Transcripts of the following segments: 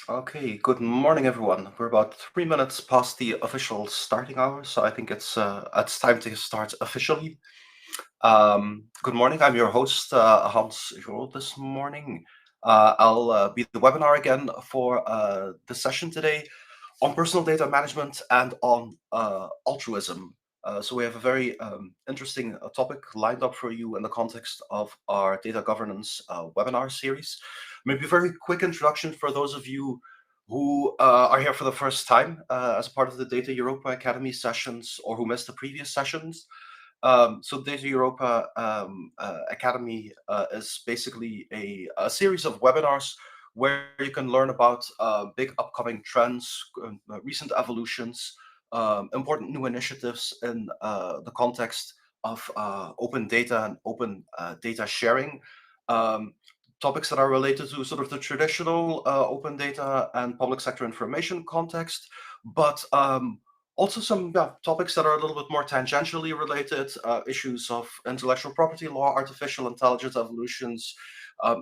Okay, good morning, everyone. We're about 3 minutes past the official starting hour, so I think it's time to start officially. Good morning. I'm your host, Hans Jol, this morning. I'll be the webinar again for the session today on personal data management and on altruism. So we have a very interesting topic lined up for you in the context of our data governance webinar series. Maybe a very quick introduction for those of you who are here for the first time as part of the Data Europa Academy sessions or who missed the previous sessions. So Data Europa Academy is basically a series of webinars where you can learn about big upcoming trends, recent evolutions, important new initiatives in the context of open data and open data sharing. Um, Topics that are related to sort of the traditional open data and public sector information context, but also some topics that are a little bit more tangentially related, issues of intellectual property law, artificial intelligence evolutions,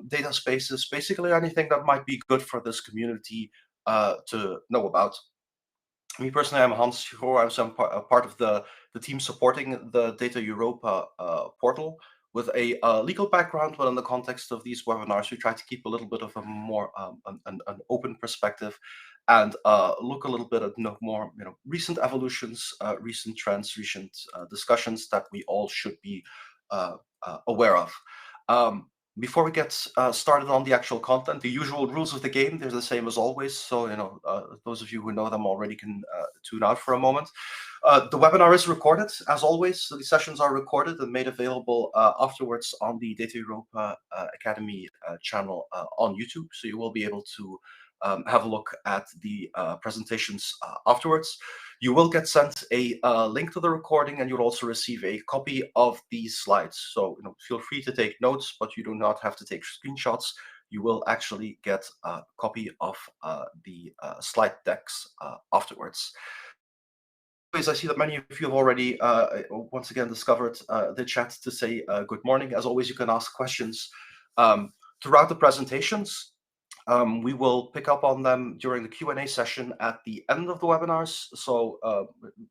data spaces, basically anything that might be good for this community to know about. Me personally, I'm Hans Hugo. I'm a part of the team supporting the Data Europa portal with a legal background, but in the context of these webinars, we try to keep a little bit of a more an open perspective and look a little bit at more recent evolutions, recent trends, recent discussions that we all should be aware of. Um, Before we get started on the actual content, the usual rules of the game, they're the same as always. So, those of you who know them already can tune out for a moment. The webinar is recorded, as always. So the sessions are recorded and made available afterwards on the Data Europa Academy channel on YouTube. So you will be able to have a look at the presentations afterwards. You will get sent a link to the recording, and you'll also receive a copy of these slides. So feel free to take notes, but you do not have to take screenshots. You will actually get a copy of the slide decks afterwards. As I see that many of you have already once again discovered the chat to say good morning. As always, you can ask questions throughout the presentations. We will pick up on them during the Q&A session at the end of the webinars. So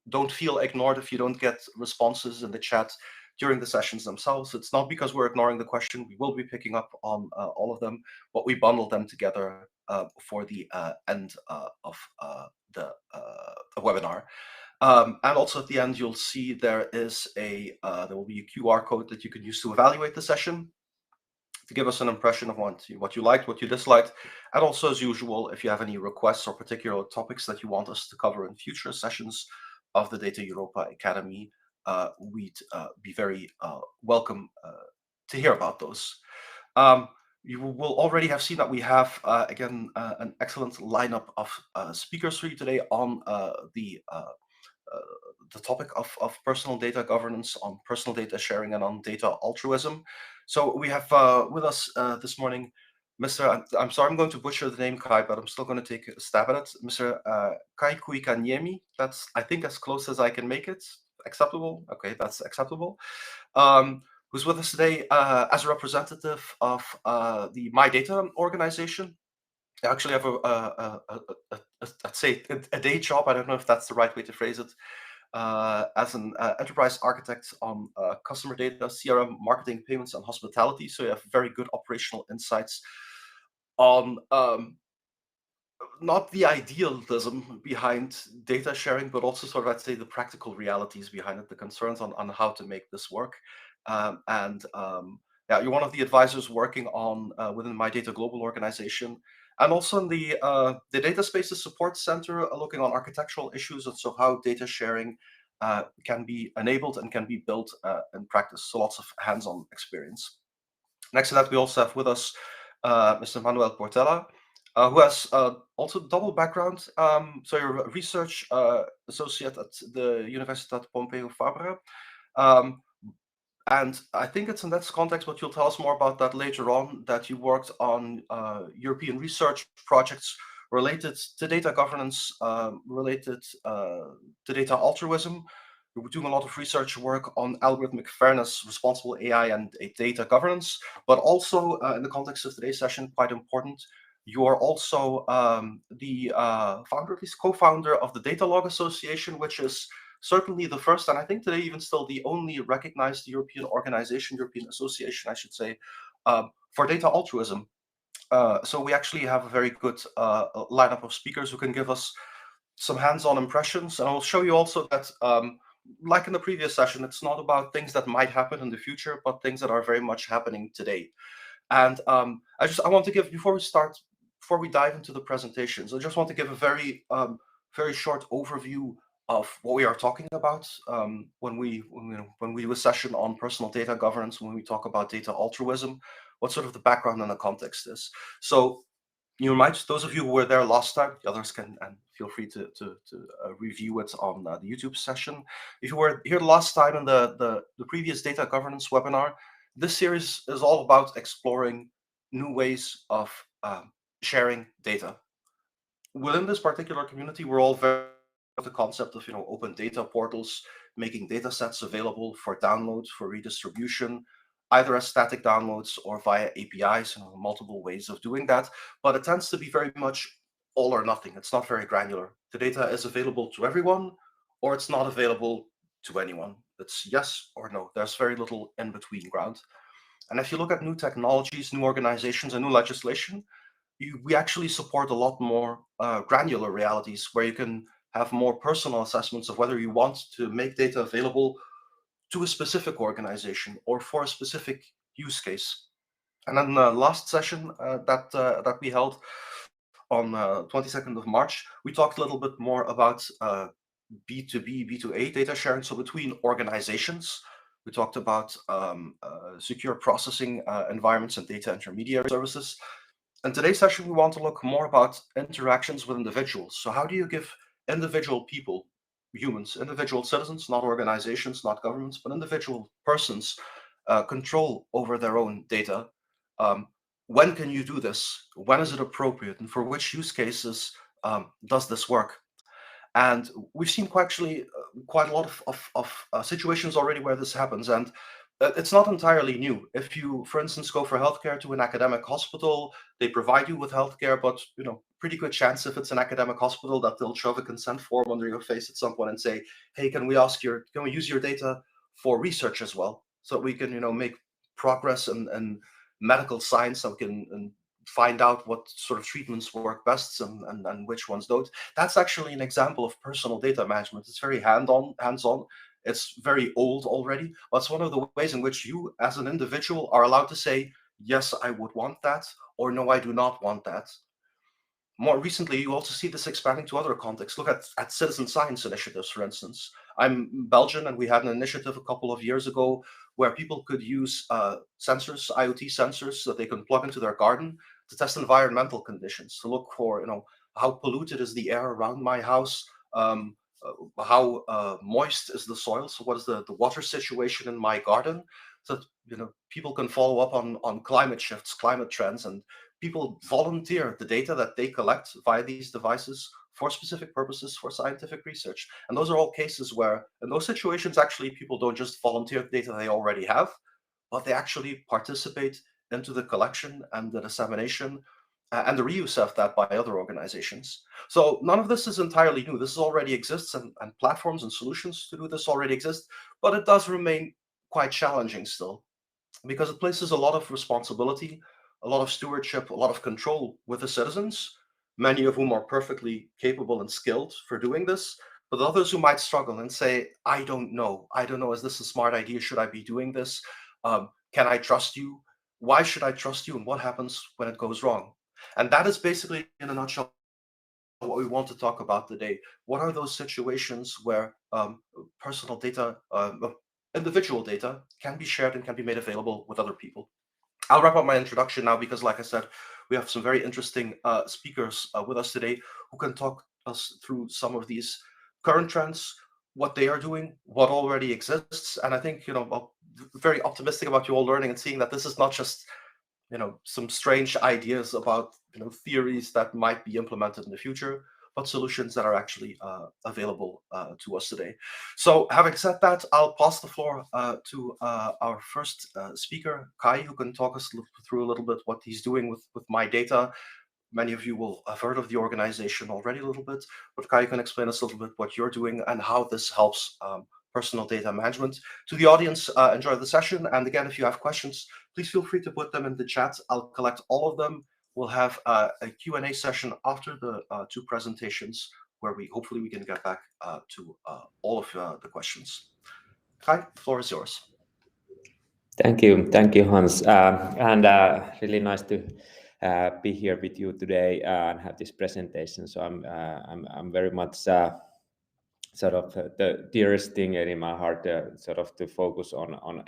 don't feel ignored if you don't get responses in the chat during the sessions themselves. It's not because we're ignoring the question. We will be picking up on all of them, but we bundle them together for the end of the webinar. And also at the end, you'll see there will be a QR code that you can use to evaluate the session, to give us an impression of what you liked, what you disliked. And also, as usual, if you have any requests or particular topics that you want us to cover in future sessions of the Data Europa Academy, we'd be very welcome to hear about those. You will already have seen that we have, again, an excellent lineup of speakers for you today on the topic of personal data governance, on personal data sharing, and on data altruism. So we have with us this morning, Mr. I'm sorry, I'm going to butcher the name Kai, but I'm still going to take a stab at it. Mr. Kai Kuikanyemi. That's, I think, as close as I can make it. Acceptable? Okay, that's acceptable. Who's with us today as a representative of the My Data organization. I actually have I'd say a day job. I don't know if that's the right way to phrase it. As an enterprise architect on customer data, CRM, marketing, payments, and hospitality. So you have very good operational insights on not the idealism behind data sharing, but also sort of, I'd say, the practical realities behind it, the concerns on how to make this work. Yeah, you're one of the advisors working on within My Data Global organization, and also in the Data Spaces Support Center, looking on architectural issues, and so how data sharing can be enabled and can be built in practice. So lots of hands-on experience. Next to that, we also have with us Mr. Manuel Portela, who has also double background. So you're a research associate at the Universitat Pompeu Fabra. And I think it's in that context, but you'll tell us more about that later on, that you worked on European research projects related to data governance, related to data altruism. We were doing a lot of research work on algorithmic fairness, responsible AI, and data governance, but also in the context of today's session, quite important, You are also the founder, at least co-founder of the Data Log Association, which is certainly the first, and I think today even still the only recognized European organization, European association, I should say, for data altruism. So we actually have a very good lineup of speakers who can give us some hands-on impressions, and I'll show you also that, like in the previous session, it's not about things that might happen in the future, but things that are very much happening today. And I want to give, before we dive into the presentations, I just want to give a very short overview of what we are talking about when we do a session on personal data governance, when we talk about data altruism, what sort of the background and the context is. So you might, those of you who were there last time, the others can, and feel free to review it on the YouTube session. If you were here last time in the previous data governance webinar, this series is all about exploring new ways of sharing data. Within this particular community, we're all very the concept of open data portals, making data sets available for download, for redistribution, either as static downloads or via APIs, multiple ways of doing that. But it tends to be very much all or nothing. It's not very granular. The data is available to everyone, or it's not available to anyone. It's yes or no. There's very little in between ground. And if you look at new technologies, new organizations, and new legislation, we actually support a lot more granular realities where you can have more personal assessments of whether you want to make data available to a specific organization or for a specific use case. And then the last session that we held on 22nd of March, we talked a little bit more about B2B, B2A data sharing, so between organizations. We talked about secure processing environments and data intermediary services. In today's session, we want to look more about interactions with individuals. So how do you give individual people, humans, individual citizens, not organizations, not governments, but individual persons, control over their own data? Um, when can you do this? When is it appropriate? And for which use cases does this work? And we've seen quite a lot of situations already where this happens, and it's not entirely new. If you, for instance, go for healthcare to an academic hospital, they provide you with healthcare, but pretty good chance if it's an academic hospital that they'll shove a consent form under your face at some point and say, "Hey, can we use your data for research as well, so that we can make progress in medical science, so we can and find out what sort of treatments work best and which ones don't." That's actually an example of personal data management. It's very hands-on. It's very old already, but it's one of the ways in which you, as an individual, are allowed to say, yes, I would want that, or no, I do not want that. More recently, you also see this expanding to other contexts. Look at citizen science initiatives, for instance. I'm Belgian, and we had an initiative a couple of years ago where people could use sensors, IoT sensors, that they can plug into their garden to test environmental conditions, to look for, how polluted is the air around my house, how moist is the soil, so what is the water situation in my garden, so that, people can follow up on climate shifts, climate trends, and people volunteer the data that they collect via these devices for specific purposes for scientific research. And those are all cases where, in those situations, actually, people don't just volunteer the data they already have, but they actually participate into the collection and the dissemination and the reuse of that by other organizations. So none of this is entirely new. This already exists, and platforms and solutions to do this already exist, but it does remain quite challenging still, because it places a lot of responsibility, a lot of stewardship, a lot of control with the citizens, many of whom are perfectly capable and skilled for doing this, but others who might struggle and say, I don't know. I don't know. Is this a smart idea? Should I be doing this? Can I trust you? Why should I trust you? And what happens when it goes wrong? And that is basically, in a nutshell, what we want to talk about today. What are those situations where personal data, individual data, can be shared and can be made available with other people? I'll wrap up my introduction now because, like I said, we have some very interesting speakers with us today who can talk us through some of these current trends, what they are doing, what already exists. And I think, I'm very optimistic about you all learning and seeing that this is not just some strange ideas about theories that might be implemented in the future, but solutions that are actually available to us today. So having said that, I'll pass the floor to our first speaker, Kai, who can talk us through a little bit what he's doing with my data, many of you will have heard of the organization already a little bit, but Kai, you can explain us a little bit what you're doing and how this helps personal data management. To the audience, enjoy the session. And again, if you have questions, please feel free to put them in the chat. I'll collect all of them. We'll have a Q&A session after the two presentations where hopefully we can get back to all of the questions. Kai, the floor is yours. Thank you, Hans, and really nice to be here with you today and have this presentation. So I'm very much sort of the dearest thing in my heart, sort of to focus on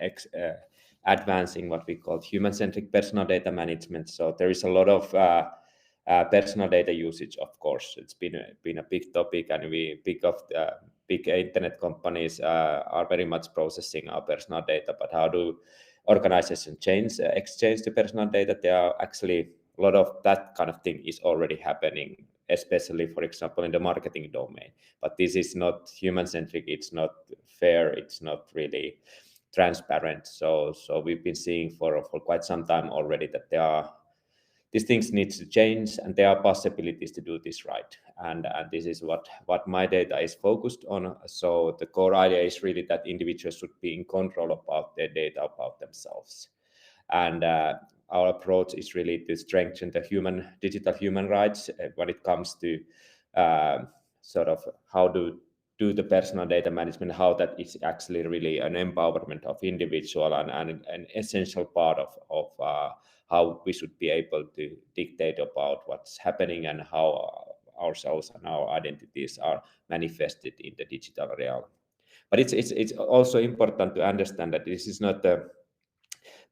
advancing what we call human-centric personal data management. So there is a lot of personal data usage, of course. It's been a big topic, and big internet companies are very much processing our personal data. But how do organizations exchange the personal data? There are actually a lot of that kind of thing is already happening, especially, for example, in the marketing domain. But this is not human-centric. It's not fair. It's not really transparent. So we've been seeing for quite some time already that these things need to change, and there are possibilities to do this right. And this is what my data is focused on. So the core idea is really that individuals should be in control about their data, about themselves. And our approach is really to strengthen the digital human rights when it comes to sort of how to do the personal data management, how that is actually really an empowerment of individual and an essential part of how we should be able to dictate about what's happening and how ourselves and our identities are manifested in the digital realm. But it's also important to understand that this is not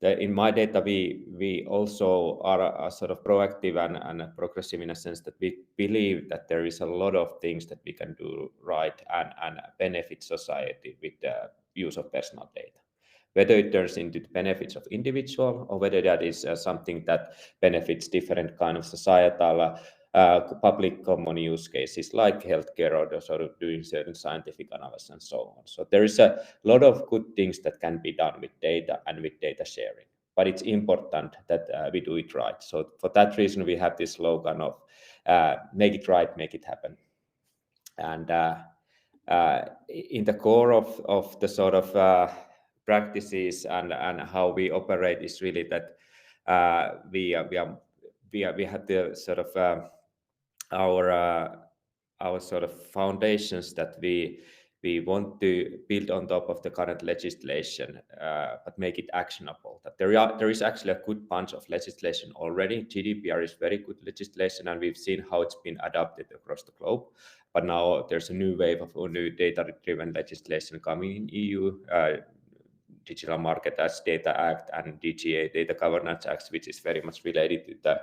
in my data, we also are sort of proactive and progressive in a sense that we believe that there is a lot of things that we can do right and benefit society with the use of personal data. Whether it turns into the benefits of individual or whether that is something that benefits different kind of societal public common use cases like healthcare or sort of doing certain scientific analysis and so on. So there is a lot of good things that can be done with data and with data sharing, but it's important that we do it right. So for that reason, we have this slogan of make it right, make it happen. And in the core of the sort of practices and how we operate is really that we have the sort of our sort of foundations that we want to build on top of the current legislation, but make it actionable. That there is actually a good bunch of legislation already. GDPR is very good legislation, and we've seen how it's been adopted across the globe. But now there's a new wave of new data-driven legislation coming in EU. Digital Market Data Act and DGA, Data Governance Act, which is very much related to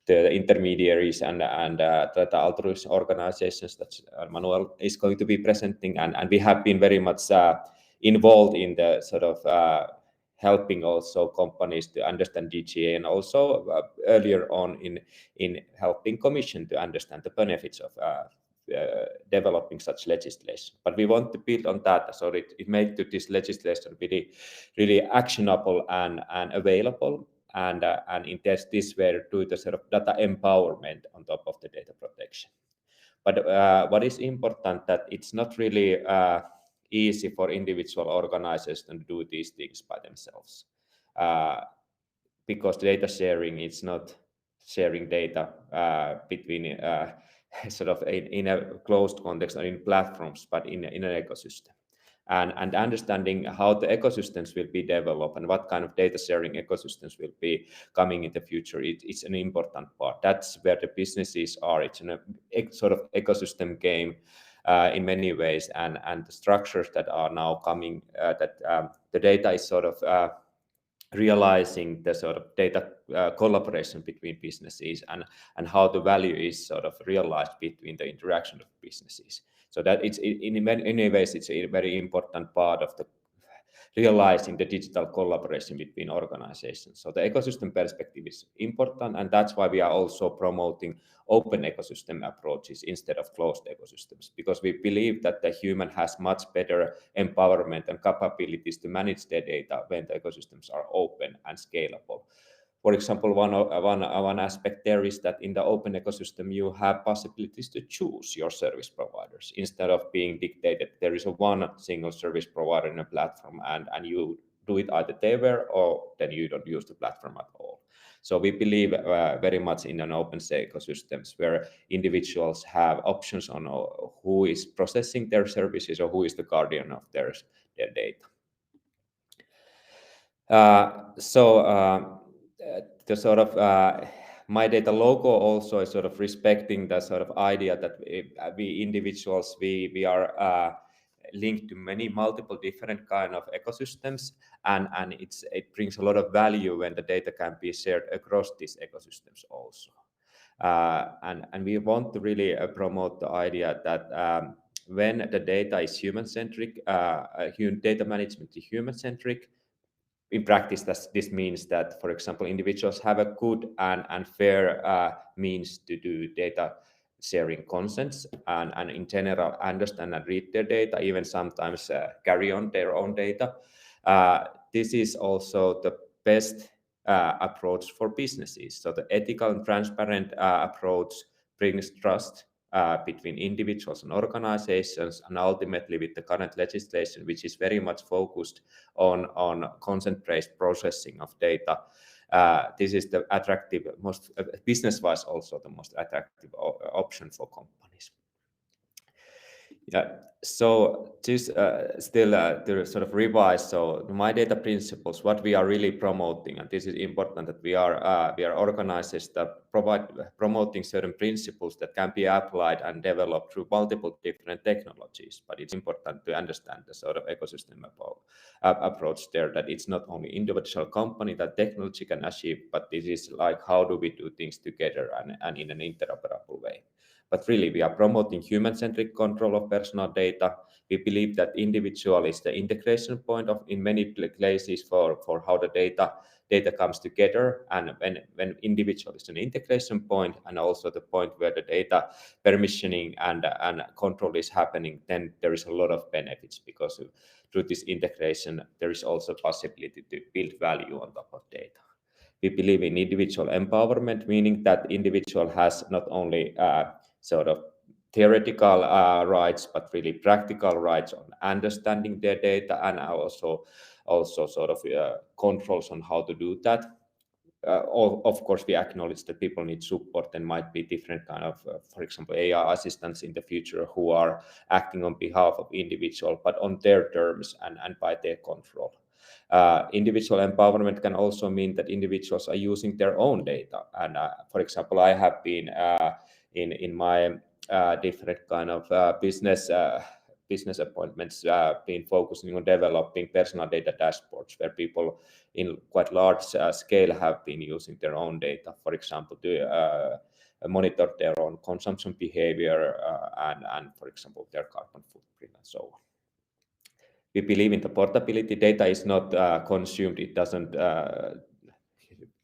the intermediaries and the altruism organizations that Manuel is going to be presenting. And we have been very much involved in the sort of helping also companies to understand DGA, and also earlier on in helping Commission to understand the benefits of developing such legislation. But we want to build on that, so it makes this legislation really actionable and available, and in this way do the sort of data empowerment on top of the data protection. But what is important that it's not really easy for individual organizations to do these things by themselves, because data sharing is not sharing data between sort of in a closed context or in platforms, but in an ecosystem. And understanding how the ecosystems will be developed and what kind of data sharing ecosystems will be coming in the future, it's an important part. That's where the businesses are. It's a sort of ecosystem game in many ways, and the structures that are now coming, that the data is sort of realizing the sort of data collaboration between businesses and how the value is sort of realized between the interaction of businesses. So that it's in many ways it's a very important part of the realizing the digital collaboration between organizations. So the ecosystem perspective is important, and that's why we are also promoting open ecosystem approaches instead of closed ecosystems, because we believe that the human has much better empowerment and capabilities to manage their data when the ecosystems are open and scalable. For example, one aspect there is that in the open ecosystem, you have possibilities to choose your service providers instead of being dictated. There is a one single service provider in a platform, and you do it either there or then you don't use the platform at all. So we believe very much in an open ecosystems where individuals have options on who is processing their services or who is the guardian of their data. The sort of my data logo also is sort of respecting the sort of idea that we individuals we are linked to many multiple different kind of ecosystems, and it brings a lot of value when the data can be shared across these ecosystems also. And we want to really promote the idea that when the data is human-centric, data management is human-centric. In practice, this means that, for example, individuals have a good and fair means to do data sharing consents and in general understand and read their data, even sometimes carry on their own data. This is also the best approach for businesses. So the ethical and transparent approach brings trust between individuals and organizations, and ultimately with the current legislation, which is very much focused on consent-based processing of data. This is the attractive, most business-wise also the most attractive option for companies. Yeah. So just still to sort of revise, so my data principles, what we are really promoting, and this is important, that we are organizers that provide promoting certain principles that can be applied and developed through multiple different technologies. But it's important to understand the sort of ecosystem approach there, that it's not only individual company that technology can achieve, but this is like how do we do things together and in an interoperable way. But really, we are promoting human-centric control of personal data. We believe that individual is the integration point in many places for how the data comes together. And when individual is an integration point and also the point where the data permissioning and control is happening, then there is a lot of benefits, because through this integration, there is also possibility to build value on top of data. We believe in individual empowerment, meaning that individual has not only sort of theoretical rights, but really practical rights on understanding their data, and also sort of controls on how to do that. Of course, we acknowledge that people need support. There might be different kind of, for example, AI assistants in the future who are acting on behalf of individual, but on their terms and by their control. Individual empowerment can also mean that individuals are using their own data. And for example, I have been in my different kind of business appointments, been focusing on developing personal data dashboards where people in quite large scale have been using their own data, for example, to monitor their own consumption behavior and, for example, their carbon footprint and so on. We believe in the portability. Data is not consumed. It doesn't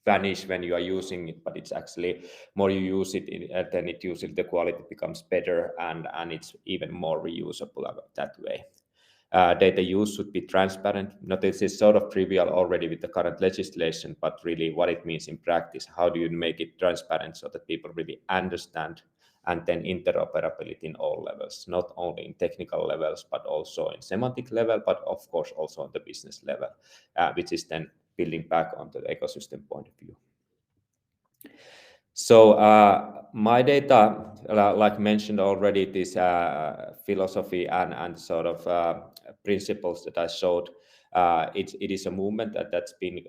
vanish when you are using it, but it's actually more you use it, then it usually the quality becomes better and it's even more reusable that way. Data use should be transparent. Now, this is sort of trivial already with the current legislation, but really what it means in practice, how do you make it transparent so that people really understand, and then interoperability in all levels, not only in technical levels, but also in semantic level, but of course also on the business level, which is then building back on the ecosystem point of view. So my data, like mentioned already, this philosophy and sort of principles that I showed, it is a movement that's been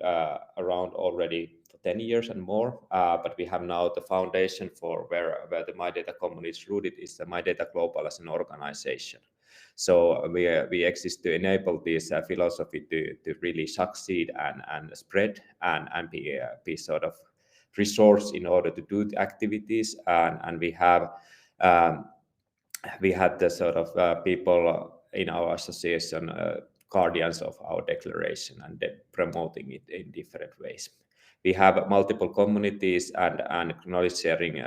around already for 10 years and more, but we have now the foundation for where the My Data Common is rooted is the My Data Global as an organization. So we exist to enable this philosophy to really succeed and spread and be sort of resource in order to do the activities, and we have we had the sort of people in our association guardians of our declaration and promoting it in different ways. We have multiple communities and knowledge sharing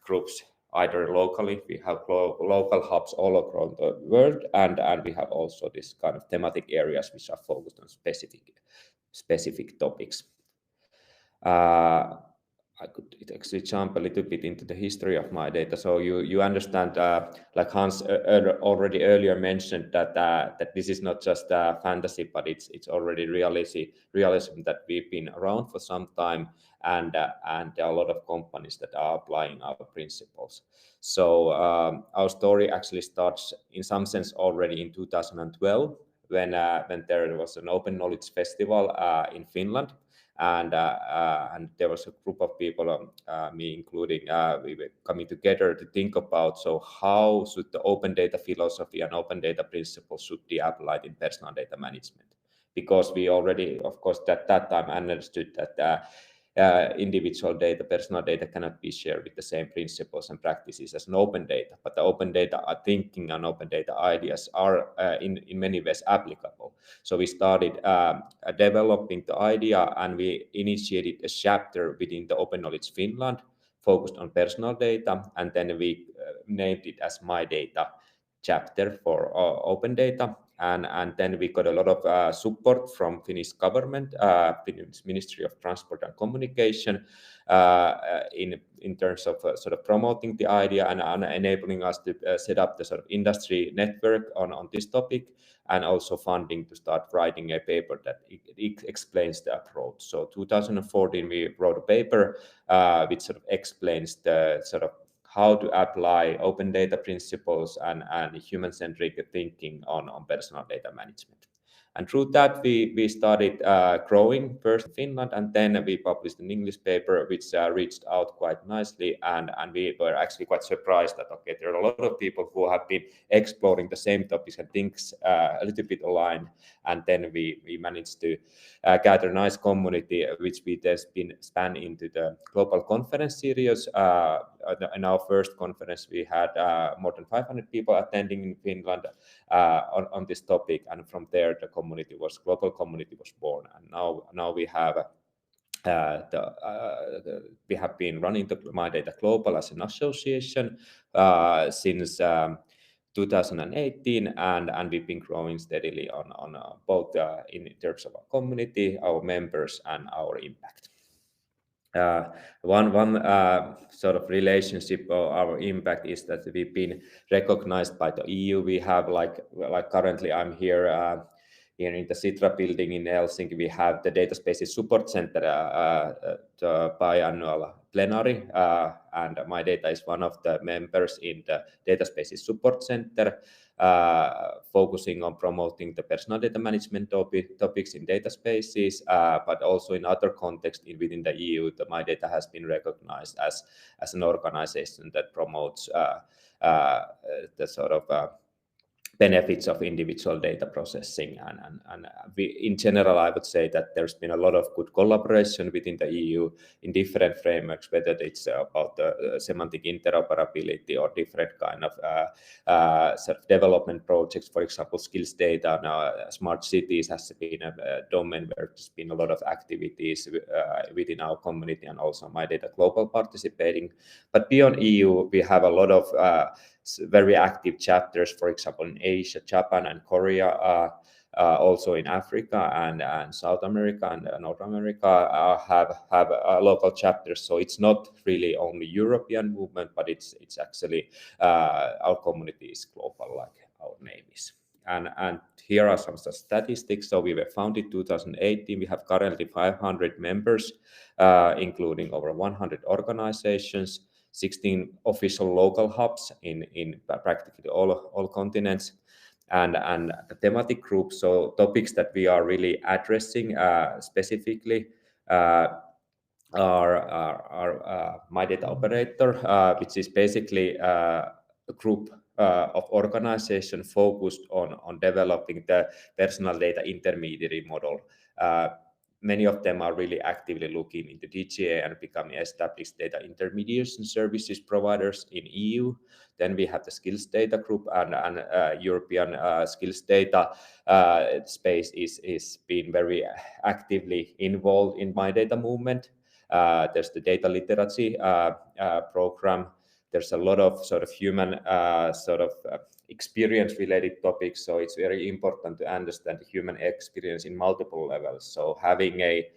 groups, either locally, we have local hubs all across the world, and we have also this kind of thematic areas which are focused on specific topics. I could actually jump a little bit into the history of my data. So you understand, like Hans already earlier mentioned, that this is not just fantasy, but it's already realism that we've been around for some time, and there are a lot of companies that are applying our principles. So our story actually starts in some sense already in 2012 when there was an Open Knowledge Festival in Finland. And there was a group of people, me including, we were coming together to think about, so how should the open data philosophy and open data principles should be applied in personal data management? Because we already, of course, at that time understood that individual data, personal data cannot be shared with the same principles and practices as an open data, but the open data thinking and open data ideas are in many ways applicable. So we started developing the idea, and we initiated a chapter within the Open Knowledge Finland focused on personal data, and then we named it as My Data chapter for open data. And then we got a lot of support from Finnish government, Finnish Ministry of Transport and Communication, in terms of sort of promoting the idea and enabling us to set up the sort of industry network on this topic, and also funding to start writing a paper that it explains the approach. So 2014 we wrote a paper which sort of explains the sort of how to apply open data principles and human-centric thinking on personal data management. And through that, we started growing first in Finland, and then we published an English paper which reached out quite nicely. And we were actually quite surprised that, okay, there are a lot of people who have been exploring the same topics and things a little bit aligned. And then we managed to gather a nice community, which we then span into the global conference series. In our first conference, we had more than 500 people attending in Finland on this topic, and from there the global community was born. And now we have we have been running the My Data Global as an association since 2018, and we've been growing steadily on both in terms of our community, our members, and our impact. One sort of relationship or our impact is that we've been recognized by the EU. We have like currently I'm here in the Sitra building in Helsinki. We have the Data Spaces Support Center, the biannual plenary, and My Data is one of the members in the Data Spaces Support Center, focusing on promoting the personal data management topics in data spaces, but also in other contexts within the EU. The My Data has been recognized as an organization that promotes the sort of benefits of individual data processing, and in general, I would say that there's been a lot of good collaboration within the EU in different frameworks, whether it's about the semantic interoperability or different kind of sort of development projects. For example, skills data now, smart cities has been a domain where there's been a lot of activities within our community, and also My Data Global participating. But beyond EU, we have a lot of very active chapters, for example, in Asia, Japan, and Korea, also in Africa and South America and North America have local chapters. So it's not really only European movement, but it's actually our community is global, like our name is. And here are some statistics. So we were founded 2018. We have currently 500 members, including over 100 organizations, 16 official local hubs in practically all continents, and the thematic groups, so topics that we are really addressing specifically, are My Data Operator, which is basically a group of organization focused on developing the personal data intermediary model. Many of them are really actively looking into DGA and becoming established data intermediation services providers in EU. Then we have the skills data group, and European skills data space is being very actively involved in My Data movement. There's the data literacy program. There's a lot of sort of human experience related topics. So it's very important to understand the human experience in multiple levels. So having a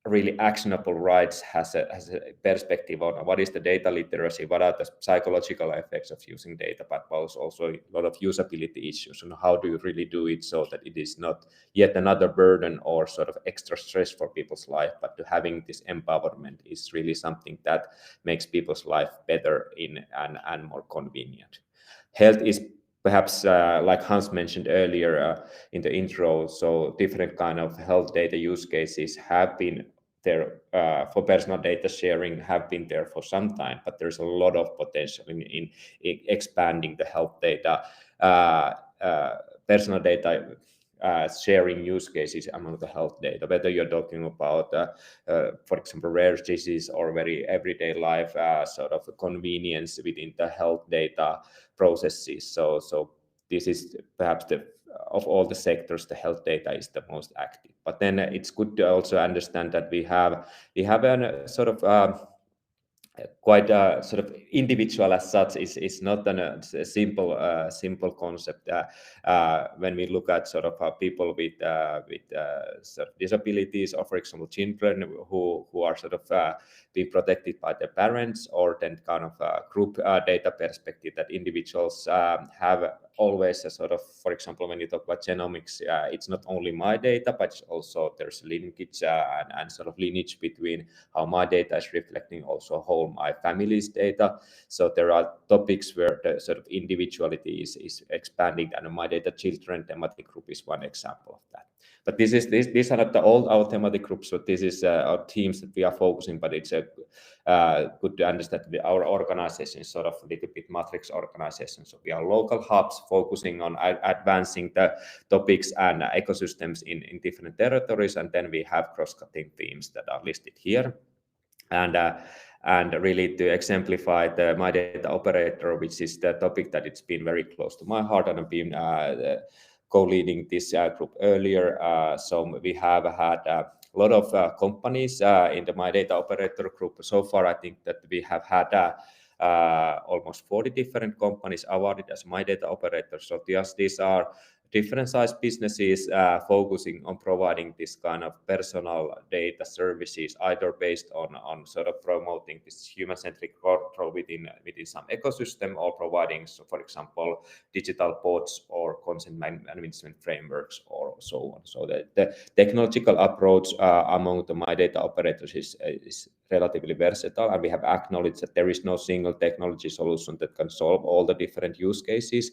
really actionable rights has a perspective on what is the data literacy, what are the psychological effects of using data, but also a lot of usability issues, and how do you really do it so that it is not yet another burden or sort of extra stress for people's life, but to having this empowerment is really something that makes people's life better and more convenient. Health is perhaps, like Hans mentioned earlier in the intro, so different kind of health data use cases have been there for personal data sharing, have been there for some time, but there's a lot of potential in expanding the health data, personal data sharing use cases among the health data, whether you're talking about, for example, rare disease or very everyday life sort of convenience within the health data processes. So this is perhaps of all the sectors, the health data is the most active. But then it's good to also understand that we have a sort of quite sort of individual as such is not a simple concept. When we look at sort of people with sort of disabilities, or for example children who are sort of being protected by their parents, or then kind of group data perspective, that individuals have always a sort of, for example, when you talk about genomics, it's not only my data, but also there's linkage and sort of lineage between how my data is reflecting also whole my family's data. So there are topics where the sort of individuality is expanding, and my data children thematic group is one example of that. But these are not all our thematic groups, so this is our teams that we are focusing, but it's good to understand that our organization is sort of a little bit matrix organization. So we are local hubs focusing on advancing the topics and ecosystems in different territories, and then we have cross-cutting themes that are listed here. And really to exemplify the My Data Operator, which is the topic that it's been very close to my heart, and I've been co-leading this group earlier. So we have had a lot of companies in the My Data Operator group. So far, I think that we have had almost 40 different companies awarded as My Data Operators. So these are different size businesses focusing on providing this kind of personal data services, either based on sort of promoting this human-centric control within some ecosystem, or providing, so for example, digital bots or consent management frameworks or so on. So the technological approach among the My Data Operators is relatively versatile, and we have acknowledged that there is no single technology solution that can solve all the different use cases.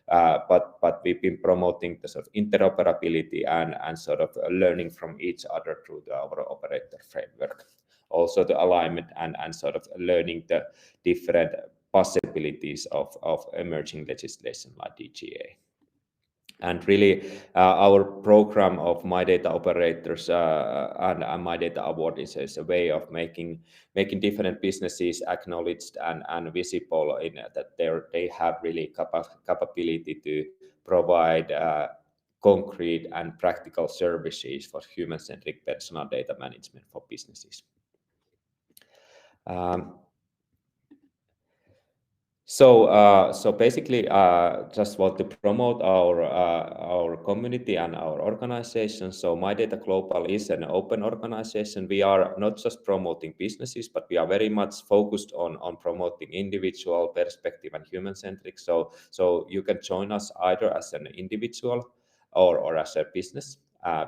But we've been promoting the sort of interoperability and sort of learning from each other through our operator framework. Also the alignment and sort of learning the different possibilities of emerging legislation like DGA. And really, our program of My Data Operators and My Data Award is a way of making different businesses acknowledged and visible in that they have really capability to provide concrete and practical services for human-centric personal data management for businesses. So basically, just want to promote our community and our organization. So My Data Global is an open organization. We are not just promoting businesses, but we are very much focused on promoting individual perspective and human-centric. So you can join us either as an individual or as a business.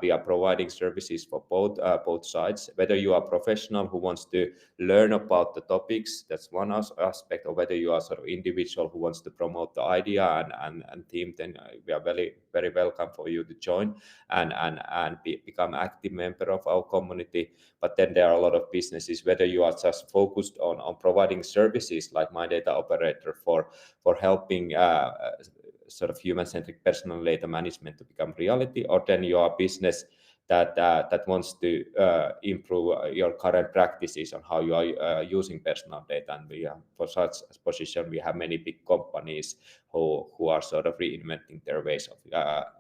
We are providing services for both sides. Whether you are a professional who wants to learn about the topics, that's one aspect, or whether you are sort of individual who wants to promote the idea and theme, then we are very, very welcome for you to join and become active member of our community. But then there are a lot of businesses, whether you are just focused on providing services like My Data Operator for helping sort of human-centric personal data management to become reality, or then you are a business that wants to improve your current practices on how you are using personal data. And we for such a position, we have many big companies who are sort of reinventing their ways of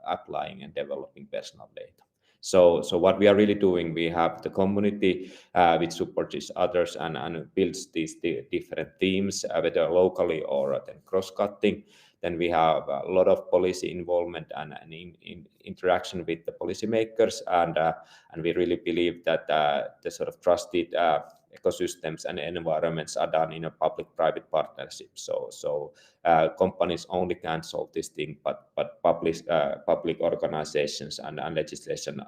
applying and developing personal data. So what we are really doing, we have the community which supports each others and builds these different teams, whether locally or then cross-cutting. then we have a lot of policy involvement and in interaction with the policymakers, and we really believe that the sort of trusted ecosystems and environments are done in a public-private partnership. So companies only can't solve this thing, but public organizations and legislation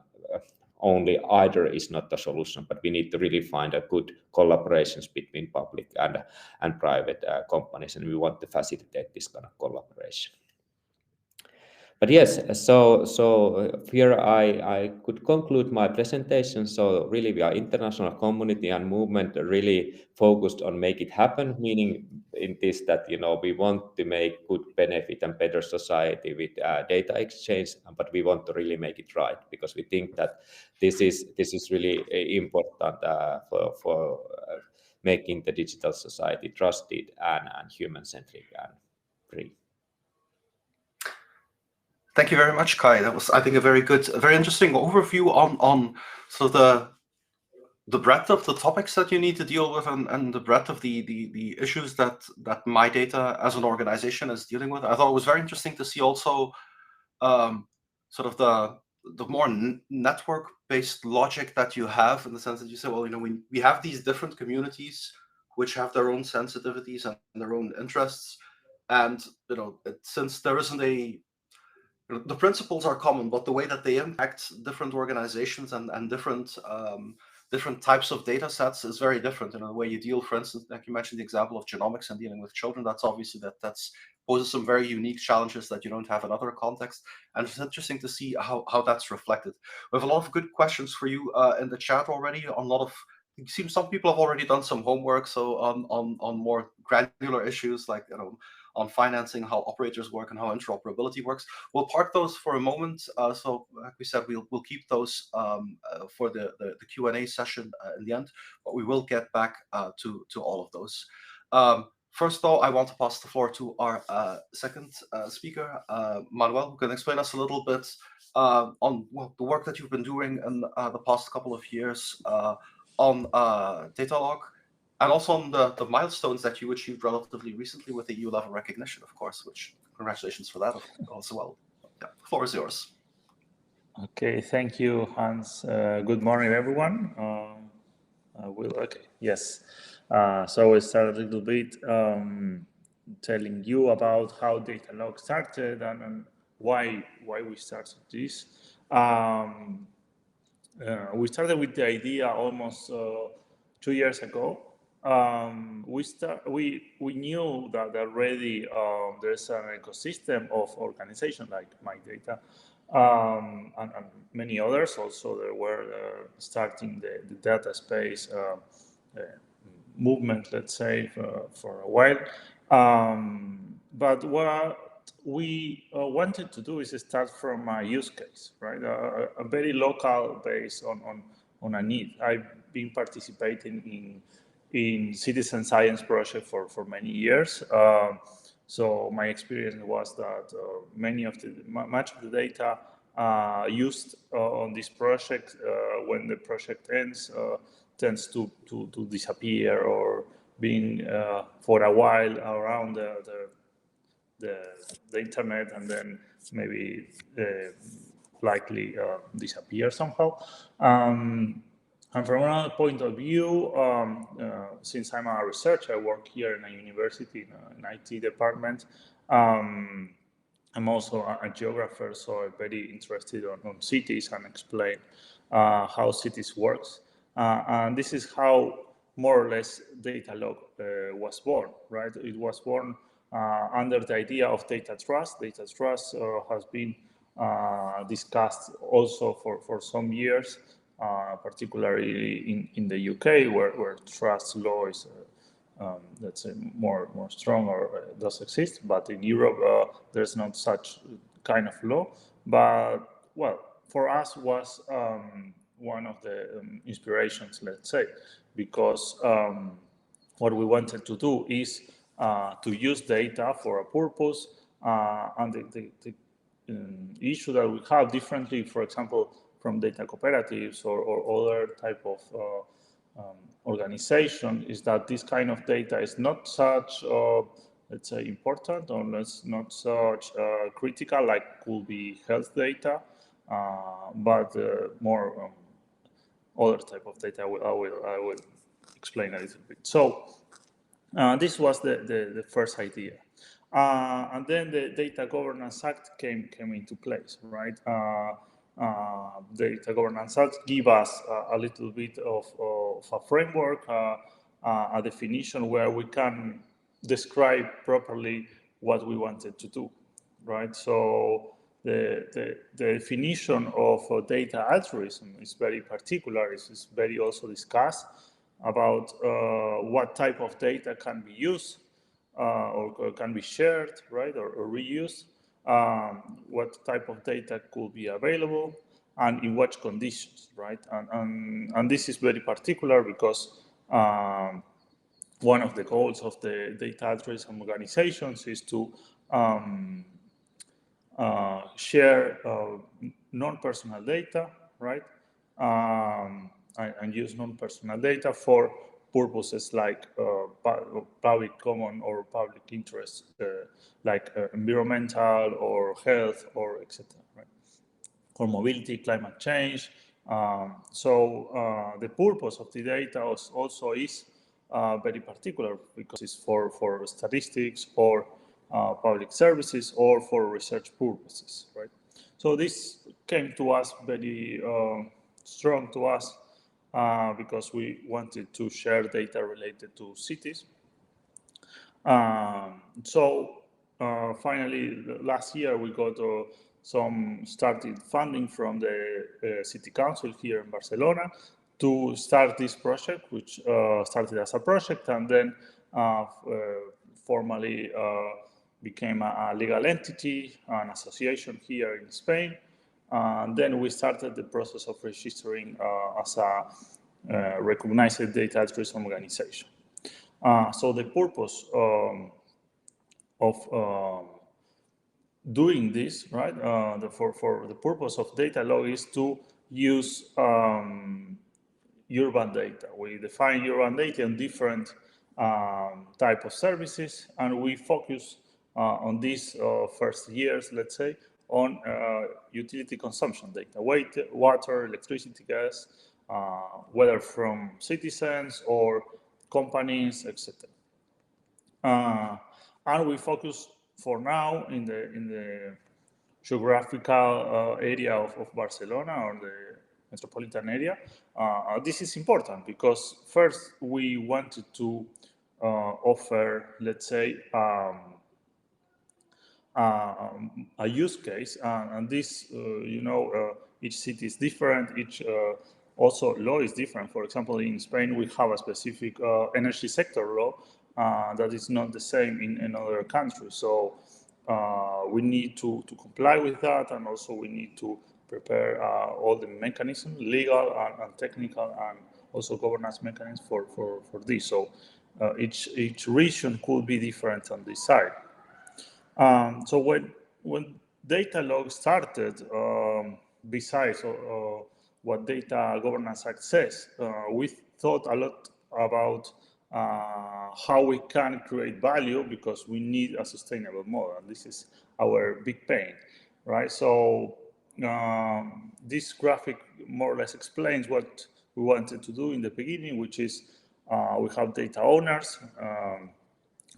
only either is not the solution, but we need to really find a good collaborations between public and private companies, and we want to facilitate this kind of collaboration. But yes, so here I could conclude my presentation. So really, we are international community and movement really focused on make it happen, meaning in this that we want to make good benefit and better society with data exchange, but we want to really make it right, because we think that this is really important for making the digital society trusted and human centric and free. Thank you very much, Kai. That was, I think, a very interesting overview on so the breadth of the topics that you need to deal with and the breadth of the issues that My Data as an organization is dealing with. I thought it was very interesting to see also sort of the more network-based logic that you have, in the sense that you say, well, we have these different communities which have their own sensitivities and their own interests, and since there isn't the principles are common, but the way that they impact different organizations and different types of data sets is very different. The way you deal, for instance, like you mentioned the example of genomics and dealing with children, that's obviously that's poses some very unique challenges that you don't have in other contexts. And it's interesting to see how that's reflected. We have a lot of good questions for you in the chat already. On a lot of, it seems some people have already done some homework. So on more granular issues like on financing, how operators work, and how interoperability works. We'll park those for a moment. So, like we said, we'll keep those for the Q&A session in the end, but we will get back to all of those. First, though, I want to pass the floor to our second speaker, Manuel, who can explain us a little bit on the work that you've been doing in the past couple of years on data log, and also on the milestones that you achieved relatively recently with the EU level recognition, of course, which congratulations for that as well. Yeah, the floor is yours. Okay, thank you, Hans. Good morning, everyone. Yes. So we'll start a little bit telling you about how data log started and why we started this. We started with the idea almost 2 years ago. We knew that already there's an ecosystem of organizations like My Data and many others also that were starting the data space movement, let's say, for a while. But what we wanted to do is start from a use case, right? A very local based on a need. I've been participating in citizen science project for many years. So my experience was that much of the data used on this project, when the project ends, tends to disappear or being for a while around the internet, and then maybe likely disappear somehow. And from another point of view, since I'm a researcher, I work here in a university in an IT department. I'm also a geographer, so I'm very interested on cities and explain how cities works. And this is how more or less data log was born, right? It was born under the idea of data trust. Data trust has been discussed also for some years, particularly in the UK, where trust law is let's say more strong or does exist, but in Europe there's not such kind of law. But well, for us was one of the inspirations, let's say, because what we wanted to do is to use data for a purpose, and the issue that we have differently, for example, from data cooperatives or other type of organization, is that this kind of data is not such let's say, important or not such critical, like could be health data, but more other type of data. I will explain a little bit. So this was the first idea. And then the Data Governance Act came into place, right? Data Governance Act give us a little bit of a framework, a definition where we can describe properly what we wanted to do, right? So the definition of data altruism is very particular. It's very also discussed about what type of data can be used or can be shared, right, or reused, what type of data could be available, and in what conditions, right? And this is very particular because one of the goals of the data altruism organizations is to share non-personal data, right? And use non-personal data for purposes like public common or public interest, like environmental or health or etc. Right? Or mobility, climate change. So the purpose of the data also is very particular because it's for statistics or public services or for research purposes, right? So this came to us very strong to us because we wanted to share data related to cities. So finally, last year we got some started funding from the city council here in Barcelona to start this project, which started as a project and then formally became a legal entity, an association here in Spain. And then we started the process of registering as a recognized data altruism organization. So the purpose of doing this, right, for the purpose of data law is to use urban data. We define urban data in different type of services, and we focus on these first years, let's say, on utility consumption data, water, electricity, gas, whether from citizens or companies, etc. And we focus for now in the geographical area of Barcelona or the metropolitan area. This is important because first we wanted to offer, let's say, a use case, and this, each city is different, each also law is different. For example, in Spain, we have a specific energy sector law that is not the same in other countries. So we need to comply with that, and also we need to prepare all the mechanisms, legal and technical, and also governance mechanisms for this. So each region could be different on this side. So when data log started, besides what Data Governance Act says, we thought a lot about how we can create value because we need a sustainable model. This is our big pain, right? So this graphic more or less explains what we wanted to do in the beginning, which is we have data owners,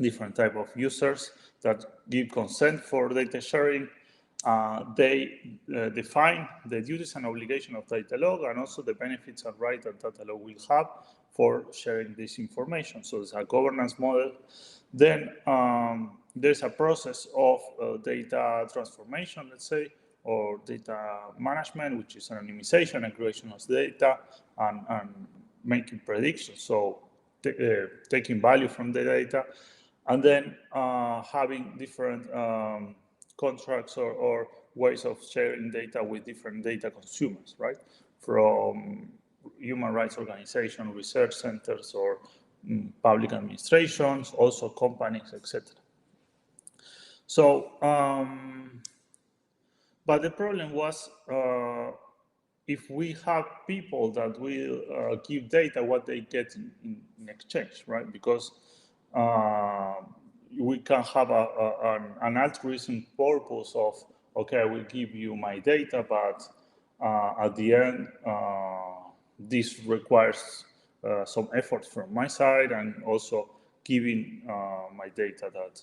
different type of users that give consent for data sharing. They define the duties and obligations of data log and also the benefits and rights that data log will have for sharing this information. So it's a governance model. Then there's a process of data transformation, let's say, or data management, which is anonymization and creation of data and making predictions. So taking value from the data, and then having different contracts or ways of sharing data with different data consumers, right? From human rights organizations, research centers, or public administrations, also companies, etc. So, but the problem was if we have people that will give data, what they get in exchange, right? Because we can have an altruism purpose of, okay, I will give you my data, but at the end, this requires some effort from my side, and also giving my data that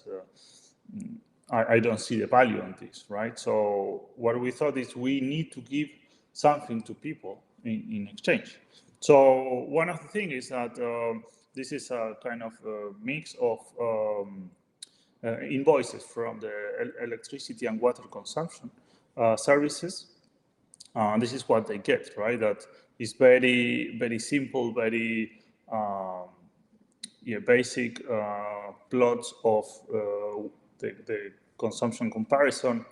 I don't see the value on this, right? So what we thought is we need to give something to people in exchange. So one of the things is that this is a kind of a mix of invoices from the electricity and water consumption services. This is what they get, right? That is very, very simple, very basic plots of the consumption comparison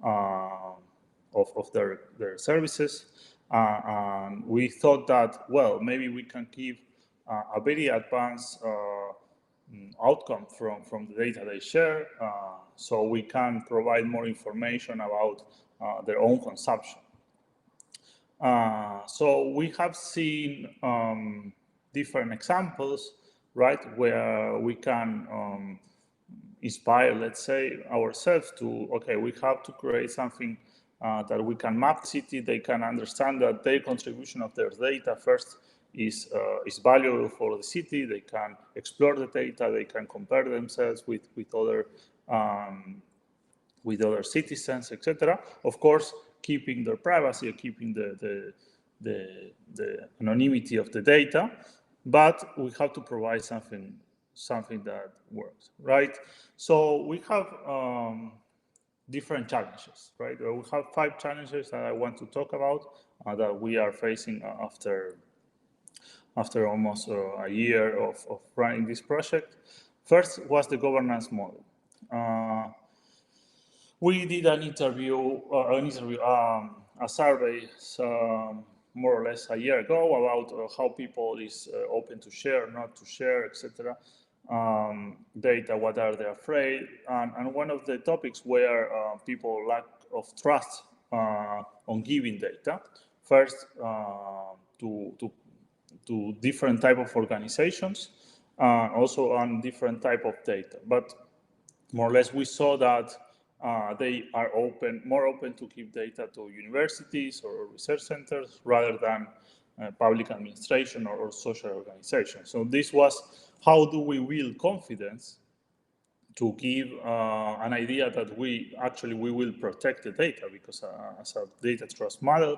of their services. And we thought that, well, maybe we can give a very advanced outcome from the data they share, so we can provide more information about their own consumption. So we have seen different examples, right, where we can inspire, let's say, ourselves to, okay, we have to create something that we can map city. They can understand that their contribution of their data first is valuable for the city. They can explore the data. They can compare themselves with other citizens, etc. Of course, keeping their privacy, keeping the anonymity of the data, but we have to provide something that works, right? So we have different challenges, right? We have 5 challenges that I want to talk about that we are facing after almost a year of running this project. First was the governance model. We did a survey more or less a year ago about how people is open to share, not to share, etc. Data, what are they afraid? And one of the topics where people lack of trust on giving data, first to different type of organizations, also on different type of data. But more or less, we saw that they are more open to give data to universities or research centers rather than public administration or social organizations. So this was how do we build confidence to give an idea that we will protect the data, because as a data trust model,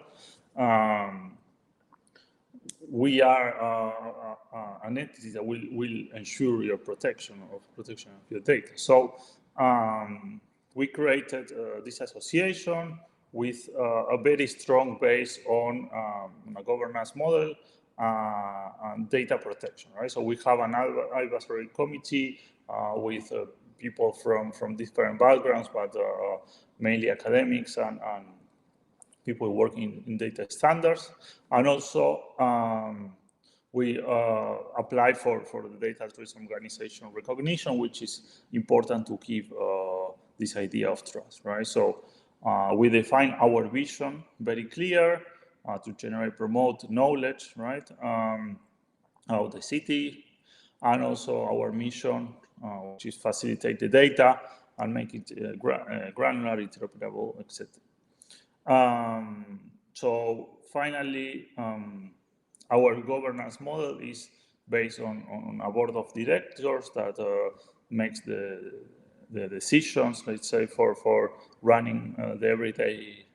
we are an entity that will ensure your protection of your data. So we created this association with a very strong base on a governance model and data protection, right? So we have an advisory committee with people from different backgrounds, but mainly academics and people working in data standards. And also we apply for the data altruism organization recognition, which is important to keep this idea of trust, right? So we define our vision very clear to generate, promote knowledge, right, of the city, and also our mission, which is facilitate the data and make it granular, interoperable, etc. So finally, our governance model is based on a board of directors that makes the decisions, let's say, for running the everyday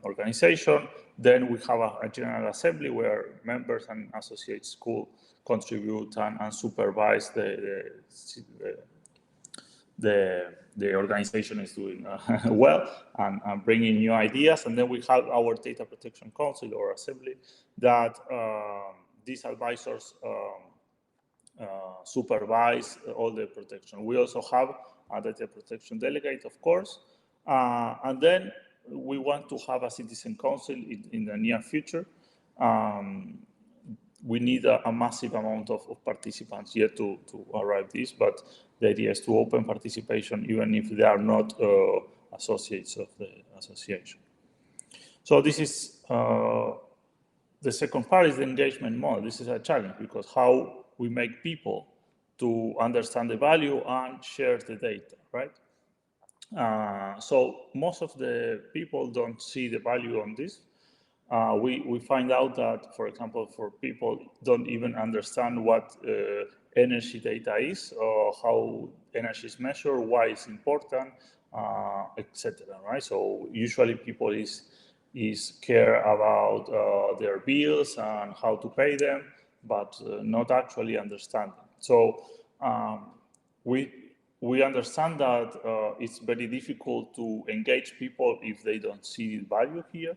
organization. Then we have a general assembly where members and associates could contribute and supervise the organization is doing well and bringing new ideas. And then we have our data protection council or assembly that these advisors supervise all the protection. We also have a data protection delegate, of course, and then we want to have a citizen council in the near future. We need a massive amount of participants yet to arrive this, but the idea is to open participation even if they are not associates of the association. So this is the second part is the engagement model. This is a challenge because how we make people to understand the value and share the data, right? So most of the people don't see the value on this. We find out that, for example, for people don't even understand what energy data is, or how energy is measured, why it's important, etc. Right? So usually people is care about their bills and how to pay them, but not actually understand them. So we understand that it's very difficult to engage people if they don't see value here.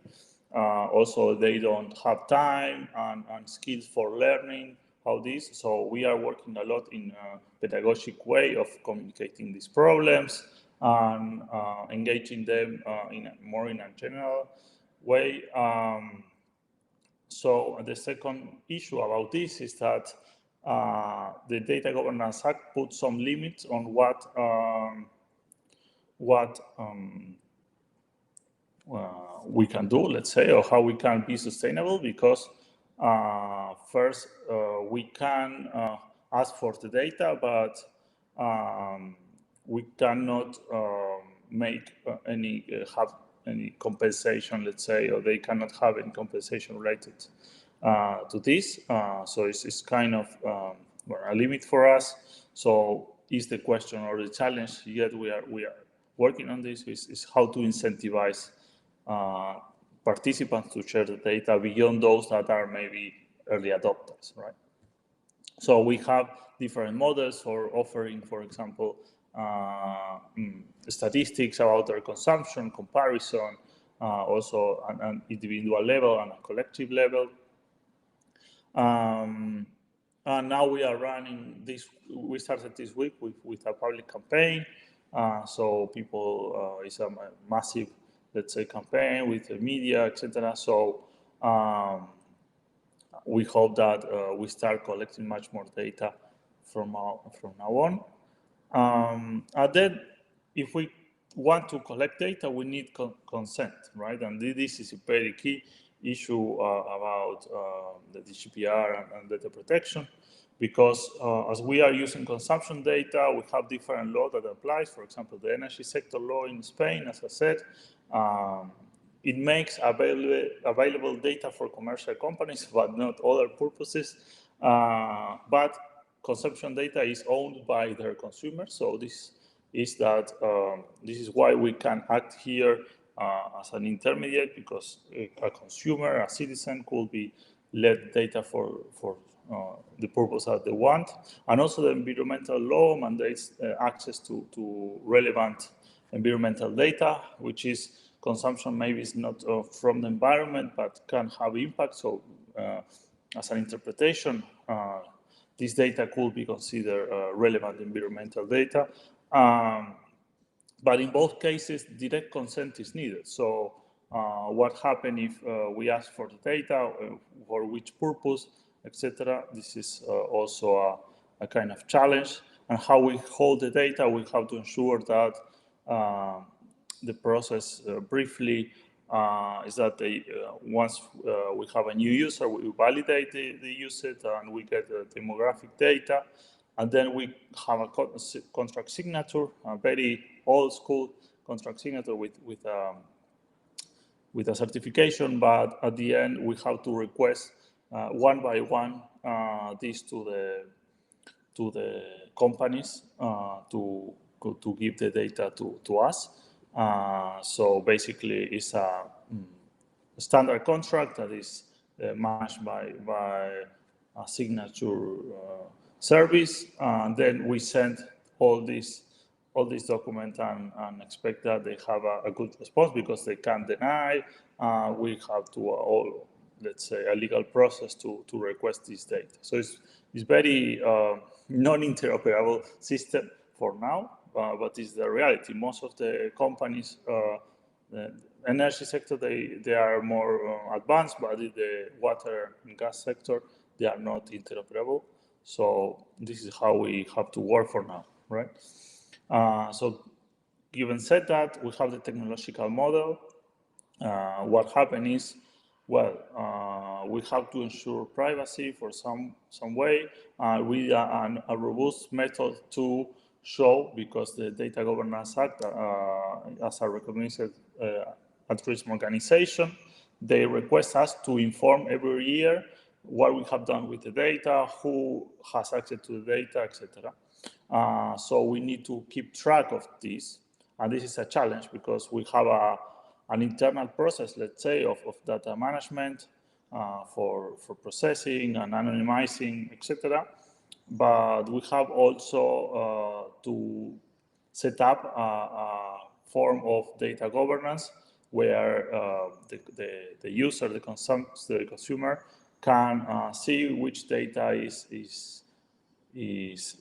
Also, they don't have time and skills for learning how this. So we are working a lot in a pedagogic way of communicating these problems and engaging them more in a general way. So the second issue about this is that the Data Governance Act puts some limits on what we can do, let's say, or how we can be sustainable, because first we can ask for the data, but we cannot make have any compensation, let's say, or they cannot have any compensation related to this. So it's kind of a limit for us. So is the question or the challenge, yet we are working on this, is how to incentivize participants to share the data beyond those that are maybe early adopters, right? So we have different models for offering, for example, statistics about their consumption, comparison, also on an individual level and a collective level. And now we are running this, we started this week with a public campaign. So people, it's a massive, let's say, campaign with the media, etc. So we hope that we start collecting much more data from now on. And then if we want to collect data, we need consent, right? And this is a very key issue about the GDPR and data protection, because as we are using consumption data, we have different law that applies. For example, the energy sector law in Spain, as I said, it makes available data for commercial companies, but not other purposes. But consumption data is owned by their consumers. So this is why we can act here as an intermediate, because a consumer, a citizen, could be led data for the purpose that they want. And also the environmental law mandates access to relevant environmental data, which is consumption maybe is not from the environment, but can have impact. So as an interpretation, this data could be considered relevant environmental data. But in both cases, direct consent is needed. So what happens if we ask for the data, for which purpose, etc. This is also a kind of challenge. And how we hold the data, we have to ensure that the process briefly is that once we have a new user, we validate the usage and we get the demographic data. And then we have a contract signature, a very old school contract signature with a certification. But at the end, we have to request one by one this to the companies to give the data to us. So basically, it's a standard contract that is managed by a signature service, and then we send all these documents and expect that they have a good response, because they can't deny. We have to let's say, a legal process to request this data. So it's very non-interoperable system for now, but it's the reality. Most of the companies, the energy sector, they are more advanced, but in the water and gas sector, they are not interoperable. So this is how we have to work for now, right? So given said that, we have the technological model. What happened is well, we have to ensure privacy for some way with a robust method to show, because the Data Governance Act, as a recognized altruism organization, they request us to inform every year what we have done with the data, who has access to the data, etc. So we need to keep track of this, and this is a challenge because we have an internal process, let's say, of data management for processing and anonymizing, etc. But we have also to set up a form of data governance where the user, the consumer, can see which data is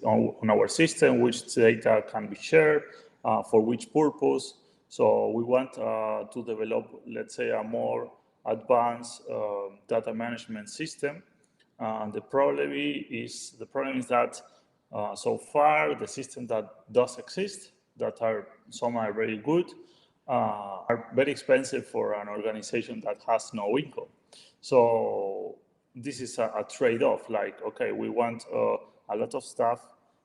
on our system, which data can be shared, for which purpose. So we want to develop, let's say, a more advanced data management system. The problem is that so far the systems that does exist, that some are very good, are very expensive for an organization that has no income. So this is a trade-off. Like, okay, we want a lot of stuff,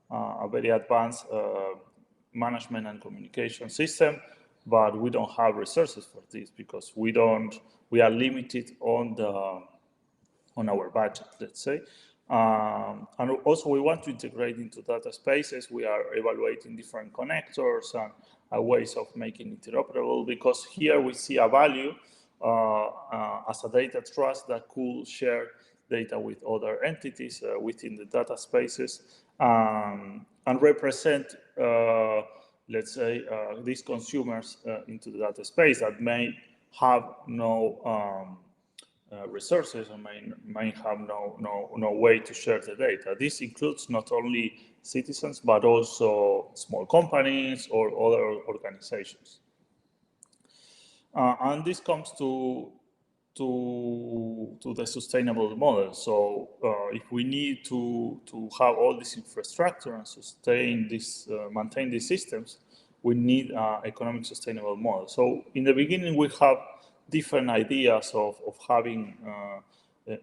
a very advanced management and communication system, but we don't have resources for this because we are limited on our budget, let's say. And also we want to integrate into data spaces. We are evaluating different connectors and ways of making it interoperable, because here we see a value as a data trust that could share data with other entities within the data spaces, and represent, let's say, these consumers into the data space that may have no resources and may have no way to share the data. This includes not only citizens, but also small companies or other organizations. And this comes to the sustainable model. So if we need to have all this infrastructure and sustain this, maintain these systems, we need an economic sustainable model. So in the beginning, we have different ideas of having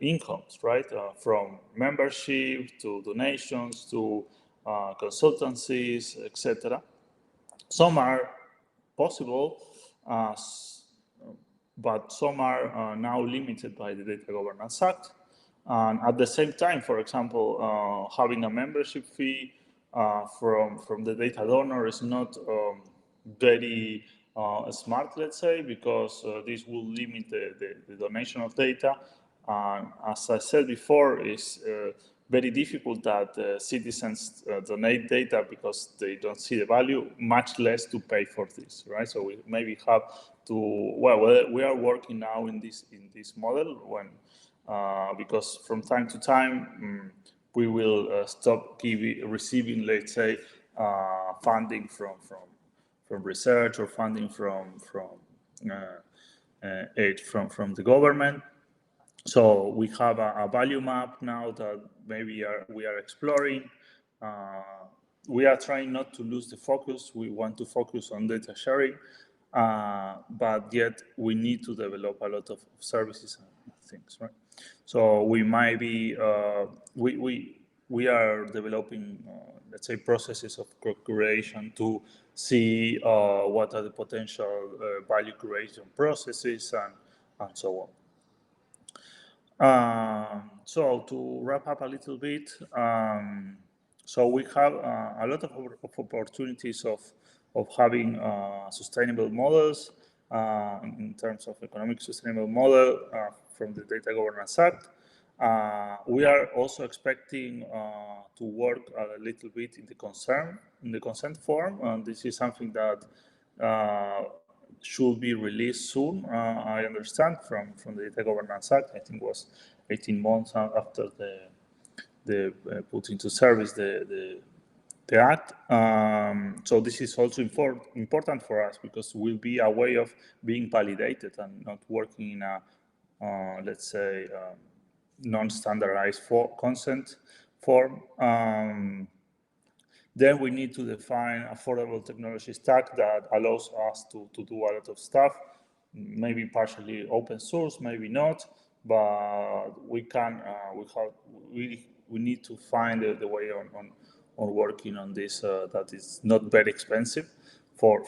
incomes, right? From membership to donations to consultancies, etc. Some are possible, but some are now limited by the Data Governance Act. And at the same time, for example, having a membership fee from the data donor is not very smart, let's say, because this will limit the donation of data. And as I said before, it's very difficult that citizens donate data because they don't see the value, much less to pay for this, right? So we maybe have to, well, we are working now in this model because from time to time we will stop receiving, let's say, funding from research or funding from aid from the government. So we have a value map now that maybe we are exploring. We are trying not to lose the focus. We want to focus on data sharing, but yet we need to develop a lot of services and things, right? So we might be, we are developing, let's say, processes of co-creation to see what are the potential value creation processes and so on. So to wrap up a little bit, so we have a lot of opportunities of having sustainable models in terms of economic sustainable model from the Data Governance Act. We are also expecting to work a little bit in the consent form, and this is something that should be released soon. I understand from the Data Governance Act. I think it was 18 months after the put into service the act. So this is also important for us because it will be a way of being validated and not working in a let's say non-standardized consent form. Then we need to define affordable technology stack that allows us to do a lot of stuff. maybe partially open source, maybe not, but we can we need to find the way on working on this that is not very expensive for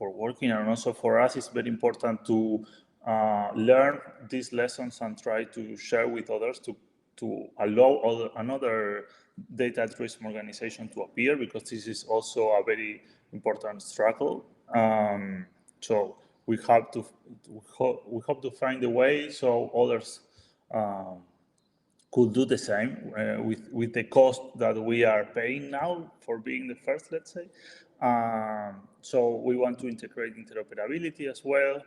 working, and also for us it's very important to learn these lessons and try to share with others to allow another data altruism organization to appear, because this is also a very important struggle. So we have to we hope to find a way so others could do the same with the cost that we are paying now for being the first, let's say. So we want to integrate interoperability as well.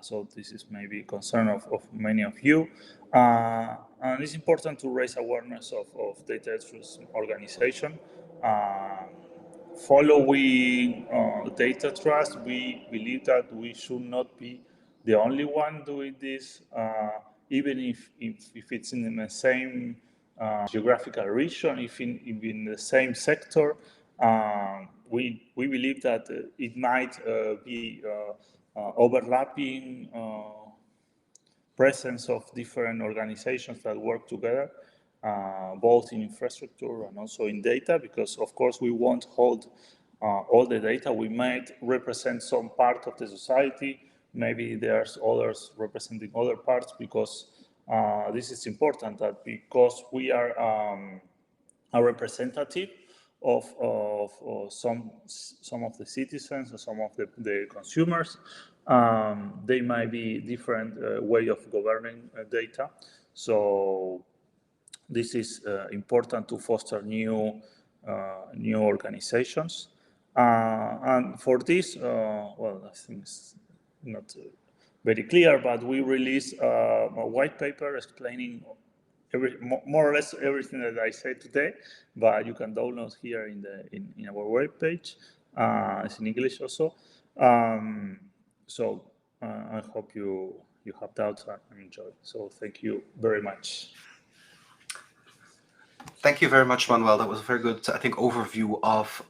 So this is maybe a concern of many of you. And it's important to raise awareness of data altruism organization. Following data trust, we believe that we should not be the only one doing this, even if it's in the same geographical region, if in the same sector. We believe that it might be overlapping presence of different organizations that work together, both in infrastructure and also in data, because of course we won't hold all the data. We might represent some part of the society, maybe there's others representing other parts, because this is important, that because we are a representative of some of the citizens or some of the consumers. They might be different way of governing data. So this is important to foster new organizations. And for this, well, I think it's not very clear, but we released a white paper explaining more or less everything that I said today, but you can download here in our webpage. It's in English also. So I hope you have doubts and enjoy. So thank you very much. Thank you very much, Manuel. That was a very good, I think, overview of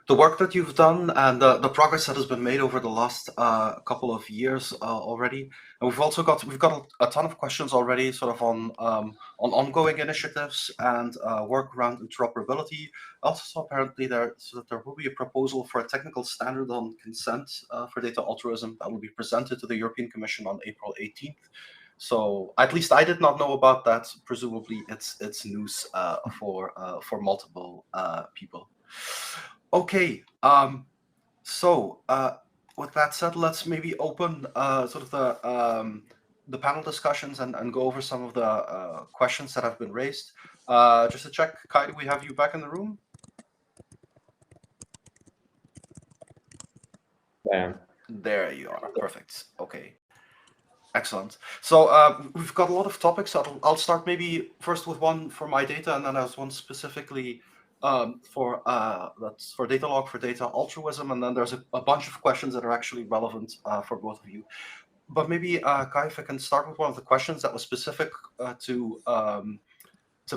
the work that you've done and the progress that has been made over the last couple of years already. And we've got a ton of questions already, sort of on ongoing initiatives and work around interoperability. Also, apparently, there will be a proposal for a technical standard on consent for data altruism that will be presented to the European Commission on April 18th. So at least I did not know about that. Presumably, it's news for multiple people. Okay. So with that said, let's maybe open sort of the panel discussions and go over some of the questions that have been raised. Just to check, Kai, do we have you back in the room? Yeah. There you are. Perfect. Okay. Excellent. So we've got a lot of topics. I'll start maybe first with one for my data, and then there's one specifically for that's for Datalog for data altruism, and then there's a bunch of questions that are actually relevant for both of you. But maybe Kai, if I can start with one of the questions that was specific to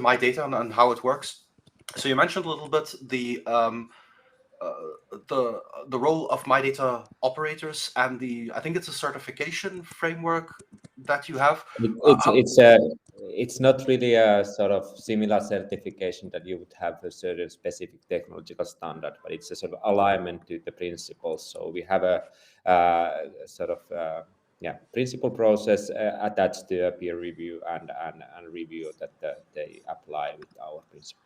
my data and how it works. So you mentioned a little bit the role of my data operators and I think it's a certification framework that you have. It's not really a sort of similar certification that you would have a certain specific technological standard, but it's a sort of alignment to the principles. So we have a sort of principle process attached to a peer review and review that they apply with our principle.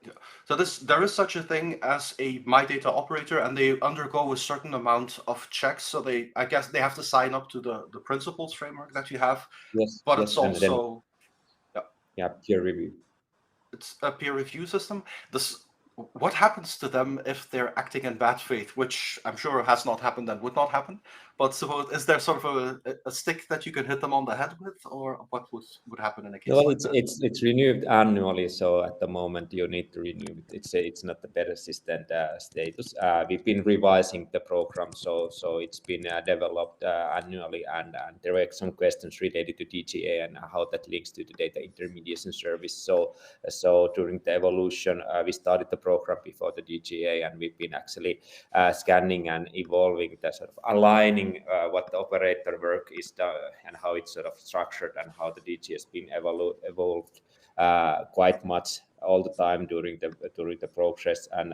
Yeah. So there is such a thing as a my data operator, and they undergo a certain amount of checks. So I guess they have to sign up to the principles framework that you have. Yes. But yes, it's also peer review. It's a peer review system. What happens to them if they're acting in bad faith, which I'm sure has not happened and would not happen. But suppose, is there sort of a stick that you can hit them on the head with, or what would happen in a case like that? It's renewed annually, so at the moment you need to renew it. It's not the persistent status. We've been revising the program, so it's been developed annually, and there were some questions related to DGA and how that links to the data intermediation service. So during the evolution, we started the program before the DGA, and we've been actually scanning and evolving the sort of aligning examining what the operator work is done and how it's sort of structured and how the DG has been evolved quite much all the time during the progress, and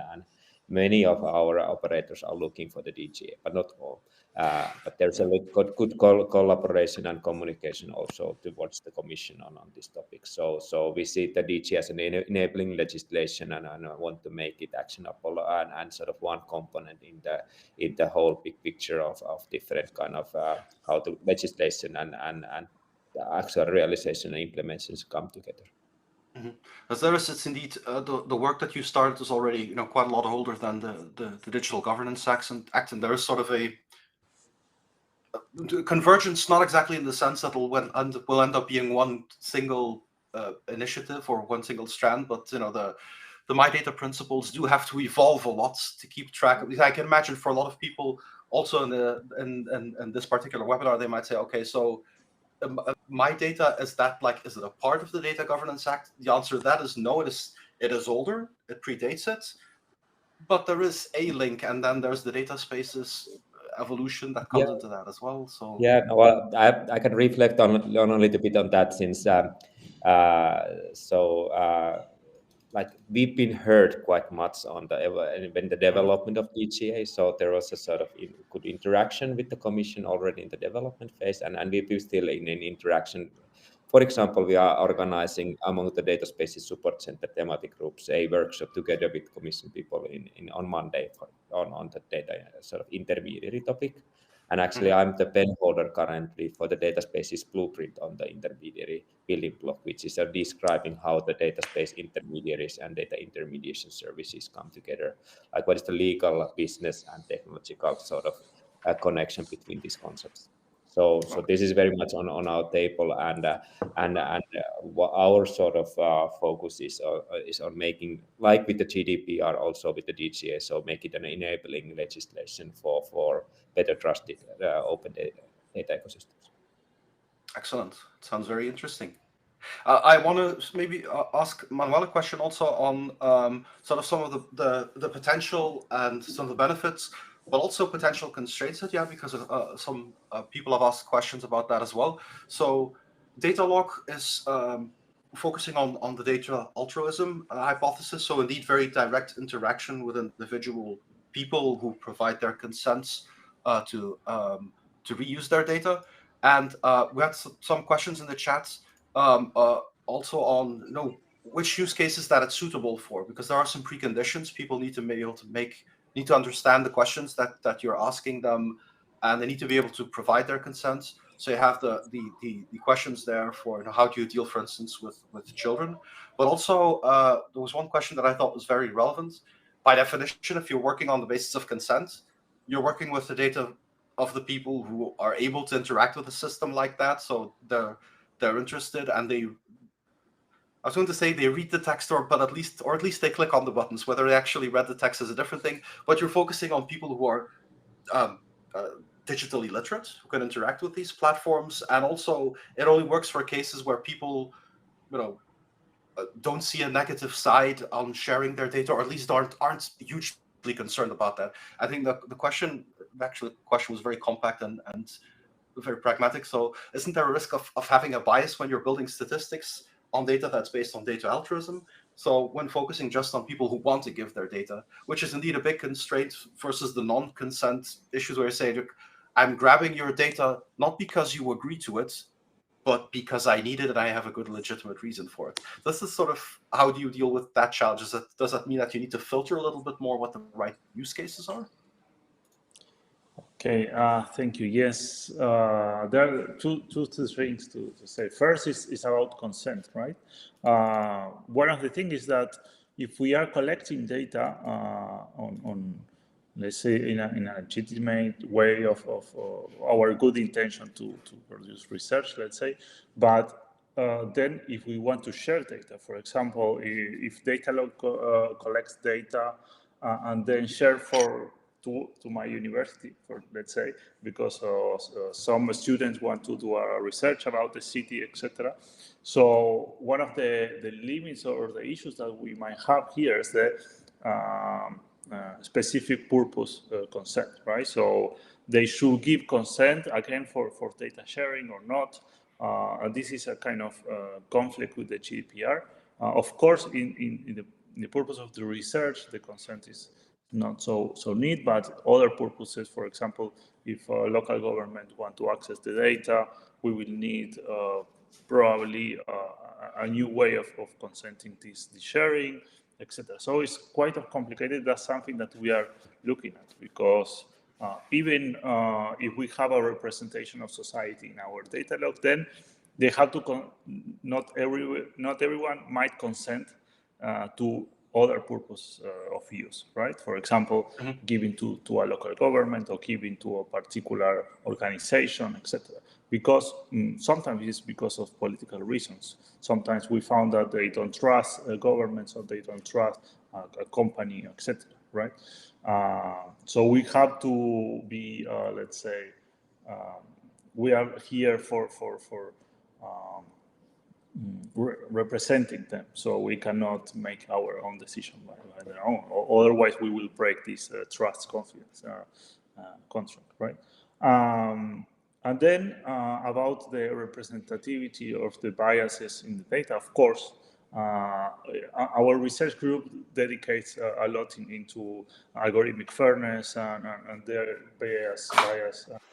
many of our operators are looking for the DGA, but not all. But there's a good collaboration and communication also towards the Commission on this topic. So we see the DG as an enabling legislation, and want to make it actionable and sort of one component in the whole big picture of different kind of how the legislation and the actual realization and implementations come together. As there is, it's indeed the work that you started is already quite a lot older than the Digital Governance Act, and there is sort of a convergence, not exactly in the sense that will end up being one single initiative or one single strand, but the My Data principles do have to evolve a lot to keep track of. I can imagine for a lot of people also in this particular webinar, they might say, okay, so My Data, is it a part of the Data Governance Act? The answer to that is no. It is older. It predates it, but there is a link, and then there's the data spaces evolution that comes into that as well. So well, I can reflect on a little bit on that, since like we've been heard quite much on when the development of DGA. So there was a sort of good interaction with the Commission already in the development phase, and we're still in an interaction. For example, we are organizing among the data spaces support center thematic groups a workshop together with Commission people on Monday on the data sort of intermediary topic. And actually, I'm the pen holder currently for the data spaces blueprint on the intermediary building block, which is describing how the data space intermediaries and data intermediation services come together. Like, what is the legal, business, and technological sort of connection between these concepts? So this is very much on our table, and what our sort of focus is on making, like with the GDPR, also with the DGA, so make it an enabling legislation for better trusted open data ecosystems. excellent. Sounds very interesting. I want to maybe ask Manuel a question also on sort of some of the potential and some of the benefits, but also potential constraints that you have, because some people have asked questions about that as well. So data lock is focusing on the data altruism hypothesis. So indeed, very direct interaction with individual people who provide their consents to reuse their data. And we had some questions in the chat also on which use cases that it's suitable for, because there are some preconditions. People need to be able to need to understand the questions that you're asking them, and they need to be able to provide their consent. So you have the questions there for how do you deal, for instance, with children. But also there was one question that I thought was very relevant. By definition, if you're working on the basis of consent, you're working with the data of the people who are able to interact with a system like that. So they're interested, and I was going to say they read the text, or at least they click on the buttons. Whether they actually read the text is a different thing. But you're focusing on people who are digitally literate, who can interact with these platforms, and also it only works for cases where people, don't see a negative side on sharing their data, or at least aren't hugely concerned about that. I think the question was very compact and very pragmatic. So isn't there a risk of having a bias when you're building statistics on data that's based on data altruism? So when focusing just on people who want to give their data, which is indeed a big constraint versus the non-consent issues where you say, look, I'm grabbing your data not because you agree to it, but because I need it and I have a good legitimate reason for it. This is sort of, how do you deal with that challenge? Does that mean that you need to filter a little bit more what the right use cases are? Okay, thank you. Yes, there are two things to say. First is about consent, right? One of the things is that if we are collecting data on let's say, in a legitimate way of our good intention to produce research, let's say, but then if we want to share data, for example, if Datalog collects data and then share to my university, for let's say, because some students want to do a research about the city, etc. So one of the limits or the issues that we might have here is the specific purpose consent, right? So they should give consent again for data sharing or not. And this is a kind of conflict with the GDPR. Of course, in the purpose of the research, the consent is not so neat, but other purposes, for example, if a local government want to access the data, we will need probably a new way of consenting this sharing, etc. So it's quite complicated. That's something that we are looking at, because even if we have a representation of society in our data log, then they have to not everyone might consent to other purpose of use, right? For example, giving to a local government or giving to a particular organization, etc. Because sometimes it's because of political reasons. Sometimes we found that they don't trust governments, or they don't trust a company, etc. Right? So we have to be, let's say, we are here for representing them, so we cannot make our own decision by their own, or otherwise we will break this trust confidence contract, right? And then about the representativity of the biases in the data, of course, our research group dedicates a lot into algorithmic fairness and their bias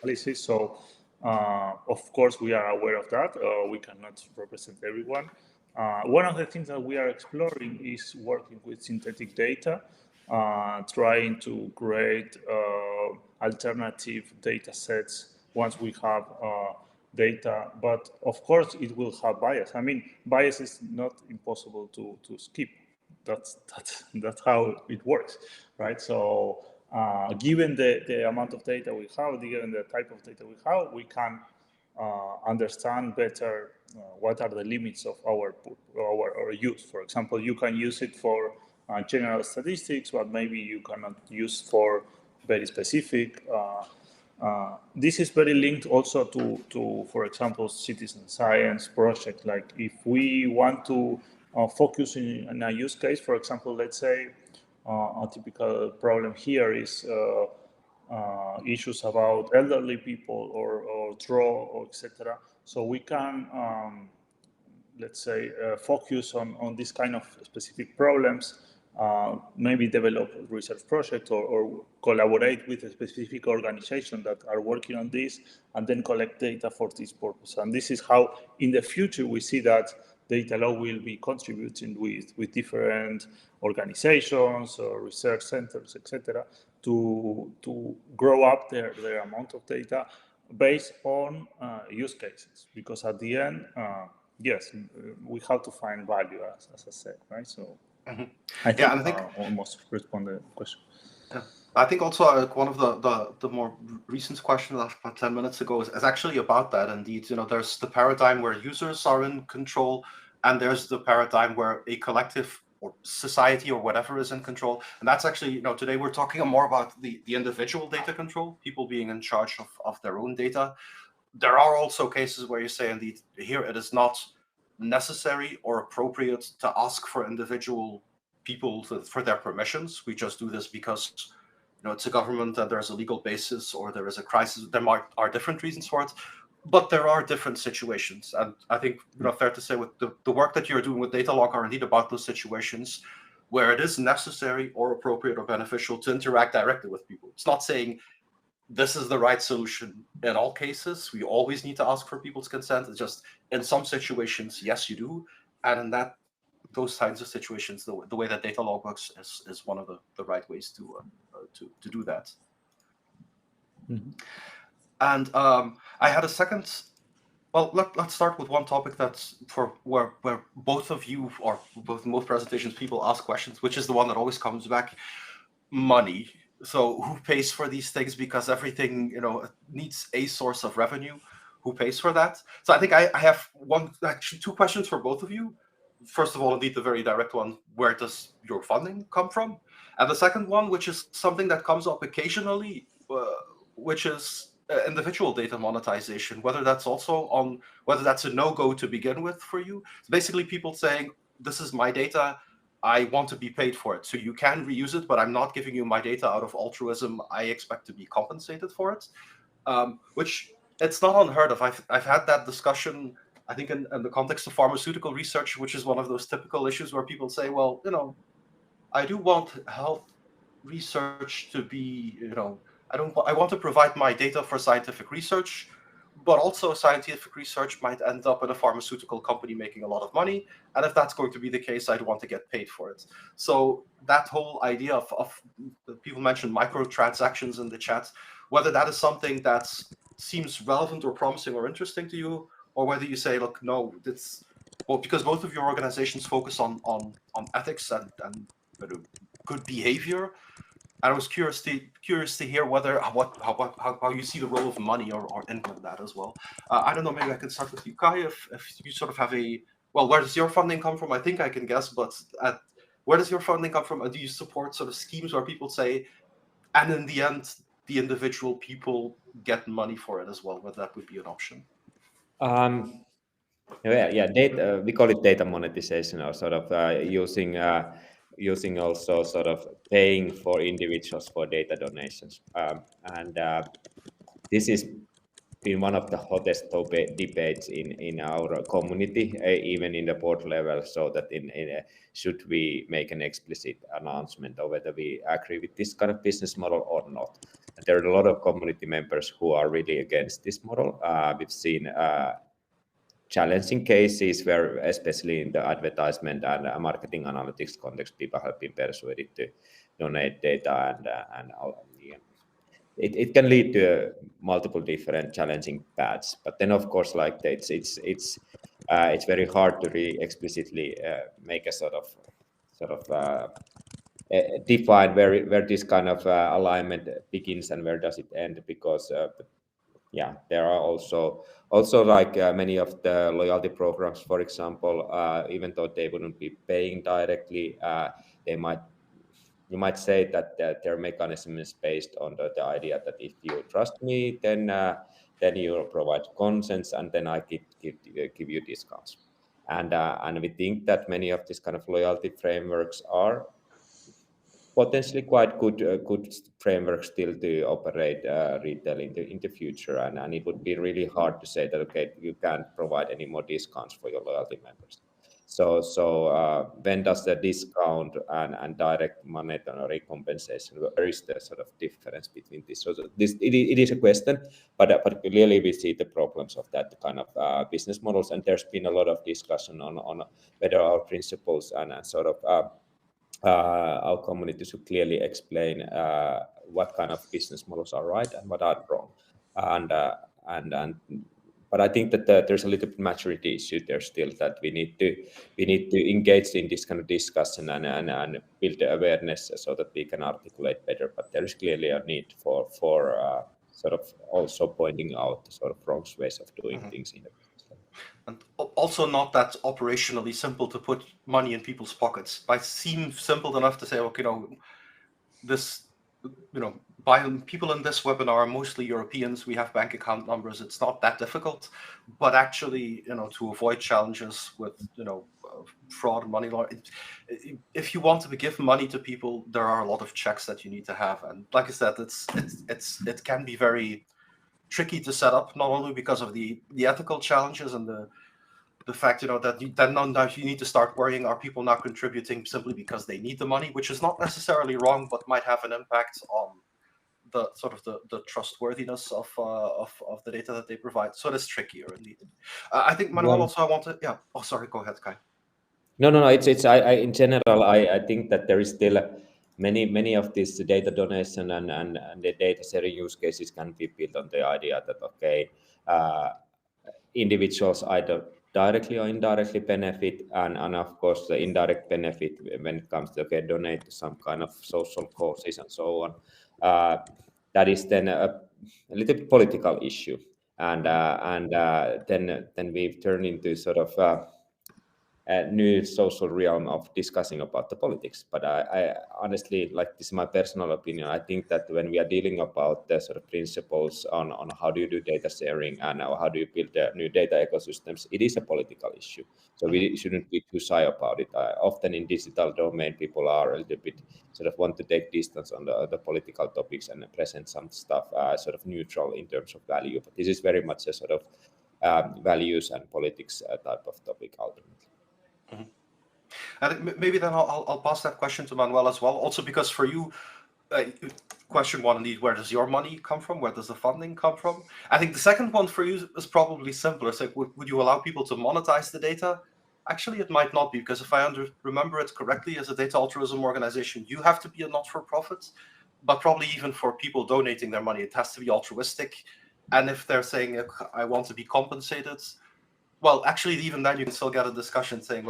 analysis. So, of course, we are aware of that. We cannot represent everyone. One of the things that we are exploring is working with synthetic data, trying to create alternative data sets once we have data. But of course, it will have bias. I mean, bias is not impossible to skip. That's how it works, right? So given the amount of data we have, given the type of data we have, we can understand better what are the limits of our use. For example, you can use it for general statistics, but maybe you cannot use for very specific. This is very linked also to, for example, citizen science project. Like if we want to focus in a use case, for example, let's say a typical problem here is issues about elderly people or draw, etc. So we can, let's say, focus on this kind of specific problems, maybe develop a research project or collaborate with a specific organization that are working on this, and then collect data for this purpose. And this is how, in the future, we see that data law will be contributing with different organizations or research centers, etc., to grow up their amount of data based on use cases. Because at the end, yes, we have to find value, as I said, right? So I think, Yeah, and I think almost respond to the question. yeah. I think also one of the more recent questions about 10 minutes ago is actually about that. Indeed, there's the paradigm where users are in control, and there's the paradigm where a collective or society or whatever is in control. And that's actually, today we're talking more about the individual data control, people being in charge of their own data. There are also cases where you say, indeed, here it is not necessary or appropriate to ask for individual people for their permissions. We just do this because it's a government and there's a legal basis, or there is a crisis. There are different reasons for it, but there are different situations. And I think fair to say, with the work that you're doing with data log are indeed about those situations where it is necessary or appropriate or beneficial to interact directly with people. It's not saying this is the right solution in all cases. We always need to ask for people's consent. It's just in some situations, yes, you do. And in those kinds of situations, the way that data law works is one of the right ways to do that. Mm-hmm. And I had a second. Well, let's start with one topic that's where both of you, or both most presentations, people ask questions, which is the one that always comes back: money. So who pays for these things? Because everything needs a source of revenue. Who pays for that? So I think I have actually two questions for both of you. First of all, indeed, the very direct one: where does your funding come from? And the second one, which is something that comes up occasionally, which is individual data monetization. Whether that's a no-go to begin with for you. It's basically people saying, "This is my data. I want to be paid for it. So you can reuse it, but I'm not giving you my data out of altruism. I expect to be compensated for it, which it's not unheard of. I've had that discussion, I think, in the context of pharmaceutical research, which is one of those typical issues where people say, well, I do want health research to be, I want to provide my data for scientific research, but also scientific research might end up in a pharmaceutical company making a lot of money. And if that's going to be the case, I'd want to get paid for it. So that whole idea of people mentioned microtransactions in the chat, whether that is something that seems relevant or promising or interesting to you, or whether you say, look, no, it's, well, because both of your organizations focus on ethics and good behavior. I was curious to hear whether how you see the role of money or in that as well. I don't know. Maybe I can start with you, Kai. If you sort of have where does your funding come from? I think I can guess, but where does your funding come from? And do you support sort of schemes where people say, and in the end, the individual people get money for it as well? Whether that would be an option. Yeah, data, we call it data monetization, or sort of using also sort of paying for individuals for data donations. And this is been one of the hottest debates in our community, even in the board level, so that should we make an explicit announcement of whether we agree with this kind of business model or not. And there are a lot of community members who are really against this model. We've seen challenging cases where, especially in the advertisement and marketing analytics context, people have been persuaded to donate data, and yeah, it can lead to multiple different challenging paths. But then, of course, like it's very hard to really explicitly make a sort of define where this kind of alignment begins and where does it end, because yeah, there are also like many of the loyalty programs, for example, even though they wouldn't be paying directly, they might you might say that their mechanism is based on the idea that if you trust me, then you provide consents, and then I give you discounts. And we think that many of these kind of loyalty frameworks are potentially quite good framework still to operate retail in the future, and it would be really hard to say that, okay, you can't provide any more discounts for your loyalty members. So when does the discount and direct monetary compensation, where is the sort of difference between this? So it is a question, but clearly we see the problems of that kind of business models, and there's been a lot of discussion on whether our principles and sort of our community should clearly explain what kind of business models are right and what are wrong. And uh, and but I think that there's a little bit maturity issue there still, that we need to engage in this kind of discussion and build the awareness so that we can articulate better. But there is clearly a need for sort of also pointing out the sort of wrong ways of doing things in the business level. And also not that operationally simple to put money in people's pockets. It seem simple enough to say, okay, this, by people in this webinar are mostly Europeans. We have bank account numbers. It's not that difficult, but actually, to avoid challenges with, fraud and money laundering, if you want to give money to people, there are a lot of checks that you need to have. And like I said, it can be very tricky to set up, not only because of the ethical challenges and the fact, that now you need to start worrying, are people not contributing simply because they need the money, which is not necessarily wrong, but might have an impact on the sort of the trustworthiness of the data that they provide. So it's trickier indeed. I think Manuel also, I want to, yeah. Oh, sorry. Go ahead, Kai. No. It's I in general, I think that there is still many of these data donation and the data sharing use cases can be built on the idea that, okay, individuals either directly or indirectly benefit, and of course the indirect benefit when it comes to, okay, donate to some kind of social causes and so on. That is then a little bit political issue, and then we've turned into sort of new social realm of discussing about the politics. But I honestly, like, this is my personal opinion, I think that when we are dealing about the sort of principles on how do you do data sharing and how do you build new data ecosystems, it is a political issue. So we shouldn't be too shy about it. Often in digital domain, people are a little bit sort of want to take distance on the political topics and present some stuff sort of neutral in terms of value. But this is very much a sort of values and politics type of topic ultimately. I think maybe then I'll pass that question to Manuel as well. Also because for you, question one indeed, where does your money come from? Where does the funding come from? I think the second one for you is probably simpler. It's like, would you allow people to monetize the data? Actually, it might not be, because if I remember it correctly, as a data altruism organization, you have to be a not-for-profit, but probably even for people donating their money, it has to be altruistic. And if they're saying, I want to be compensated, well, actually, even then you can still get a discussion saying,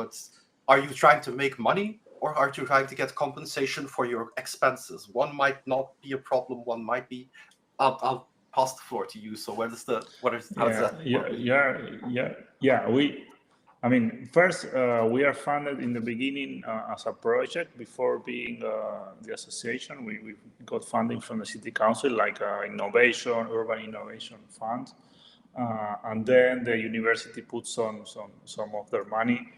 are you trying to make money, or are you trying to get compensation for your expenses? One might not be a problem, one might be. I'll pass the floor to you. So how does that work? I mean, first, we are funded in the beginning as a project before being the association. We got funding from the city council, like innovation, urban innovation fund. And then the university puts on some of their money.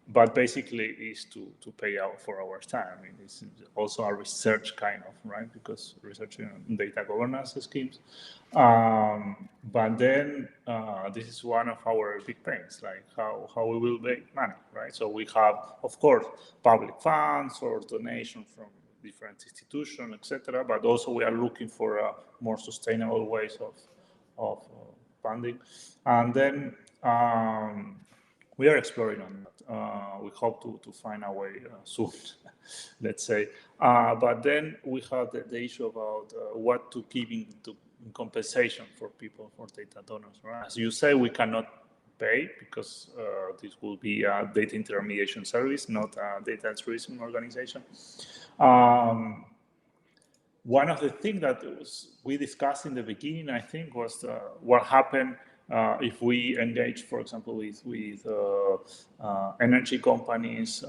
But basically is to pay out for our time. I mean, it's also a research kind of, right? Because researching data governance schemes. But then this is one of our big pains, like how we will make money, right? So we have, of course, public funds or donations from different institutions, etc. But also we are looking for more sustainable ways of funding. And then we are exploring on that. We hope to find a way soon, let's say. But then we have the issue about what to give in compensation for people, for data donors. Right? As you say, we cannot pay because this will be a data intermediation service, not a data altruism organization. One of the things that we discussed in the beginning, I think, was what happened if we engage, for example, with energy companies,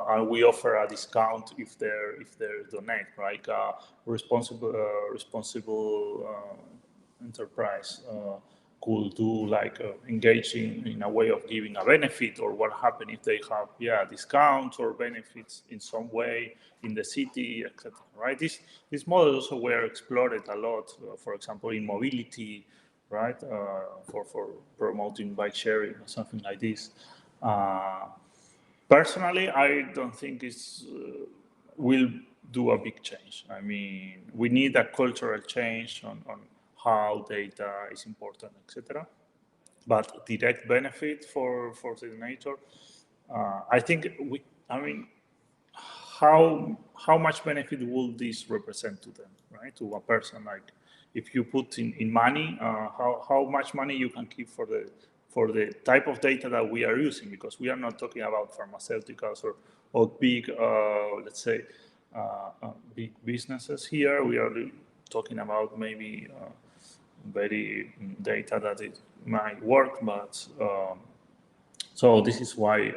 and we offer a discount if they donate, right? Responsible enterprise could do like engaging in a way of giving a benefit, or what happens if they have discounts or benefits in some way in the city, etc. Right? These models also were explored a lot, for example, in mobility, right? For promoting bike sharing or something like this. Personally, I don't think it's will do a big change. I mean, we need a cultural change on how data is important, etc. But direct benefit for the donator, I think how much benefit will this represent to them, right? To a person, like if you put in money, how much money you can keep for the type of data that we are using, because we are not talking about pharmaceuticals or big, let's say, big businesses here. We are talking about maybe very data that it might work, but so this is why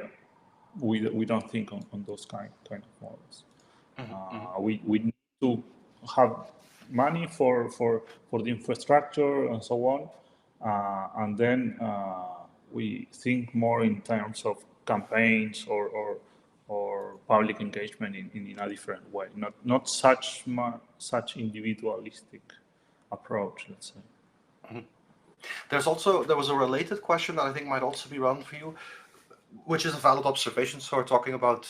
we don't think on those kind of models. We need to have money for the infrastructure and so on, and then we think more in terms of campaigns or public engagement in a different way, not such individualistic approach, let's say. There was a related question that I think might also be relevant for you, which is a valid observation. So we're talking about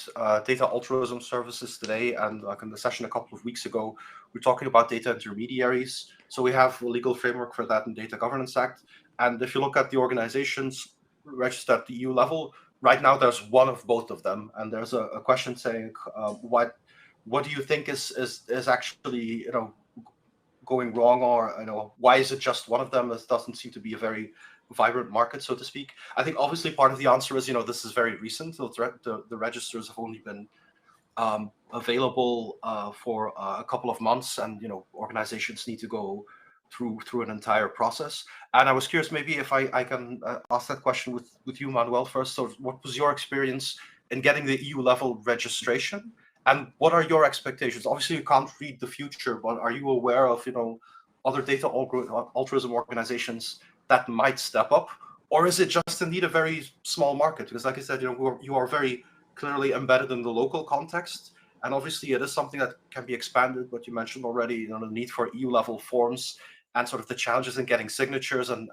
data altruism services today, and like in the session a couple of weeks ago, we're talking about data intermediaries. So we have a legal framework for that in Data Governance Act. And if you look at the organizations registered at the EU level, right now there's one of both of them. And there's a question saying, what do you think is actually going wrong, or why is it just one of them? This doesn't seem to be a very vibrant market, so to speak. I think obviously part of the answer is, this is very recent. The registers have only been available for a couple of months, and organizations need to go through an entire process. And I was curious, maybe if I can ask that question with you, Manuel, first. So what was your experience in getting the EU level registration? And what are your expectations? Obviously, you can't read the future, but are you aware of, other data altruism organizations that might step up? Or is it just indeed a very small market? Because like I said, you are very clearly embedded in the local context. And obviously it is something that can be expanded, but you mentioned already, the need for EU level forms and sort of the challenges in getting signatures, and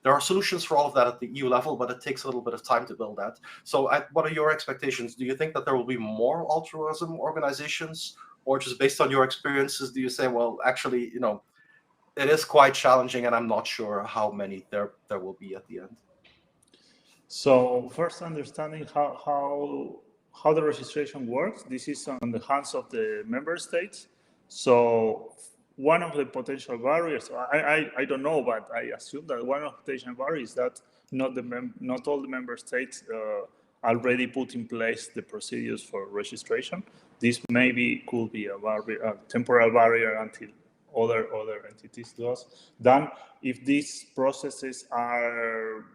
there are solutions for all of that at the EU level, but it takes a little bit of time to build that. So what are your expectations? Do you think that there will be more altruism organizations, or just based on your experiences, do you say, well, actually, it is quite challenging and I'm not sure how many there will be at the end? So first, understanding how the registration works. This is on the hands of the member states. So one of the potential barriers, I don't know, but I assume that one of the potential barriers is that not all the member states already put in place the procedures for registration. This maybe could be a temporal barrier until other entities do us. Then, if these processes are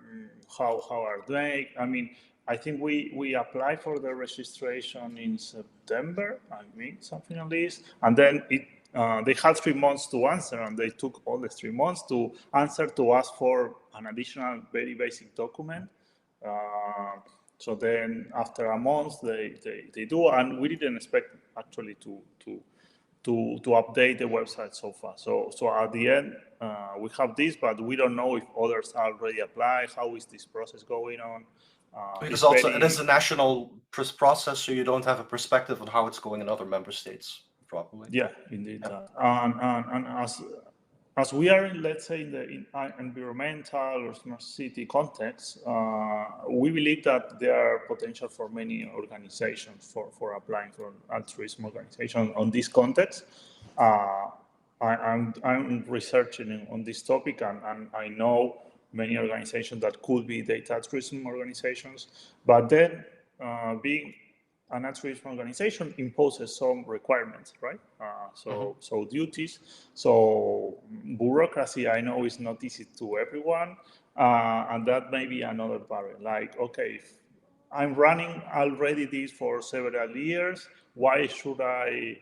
how are they? I mean, I think we apply for the registration in September. I mean, something like this, and then they had 3 months to answer, and they took all the 3 months to answer to ask for an additional very basic document. So then, after a month, they do, and we didn't expect actually to update the website so far. So at the end, we have this, but we don't know if others already applied. How is this process going on? Because also it is a national process, so you don't have a perspective on how it's going in other member states, probably. Yeah, indeed. Yeah. And as we are, let's say, in the environmental or smart city context, we believe that there are potential for many organizations for applying for altruism organization on this context. I'm researching on this topic, and I know many organizations that could be data altruism organizations, but then being an altruism organization imposes some requirements, right? So duties. So bureaucracy, I know, is not easy to everyone, and that may be another barrier. Like, okay, if I'm running already this for several years, why should I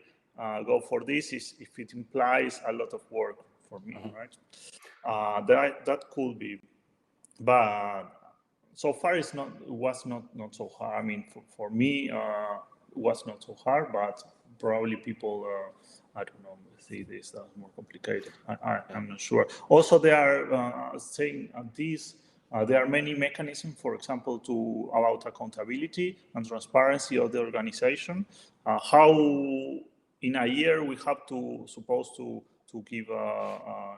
go for this if it implies a lot of work for me, right? That could be, but so far it was not so hard. I mean, for me, it was not so hard, but probably people, I don't know, see this as more complicated. I'm not sure. Also, they are saying this. There are many mechanisms, for example, about accountability and transparency of the organization. How in a year we have supposed to give a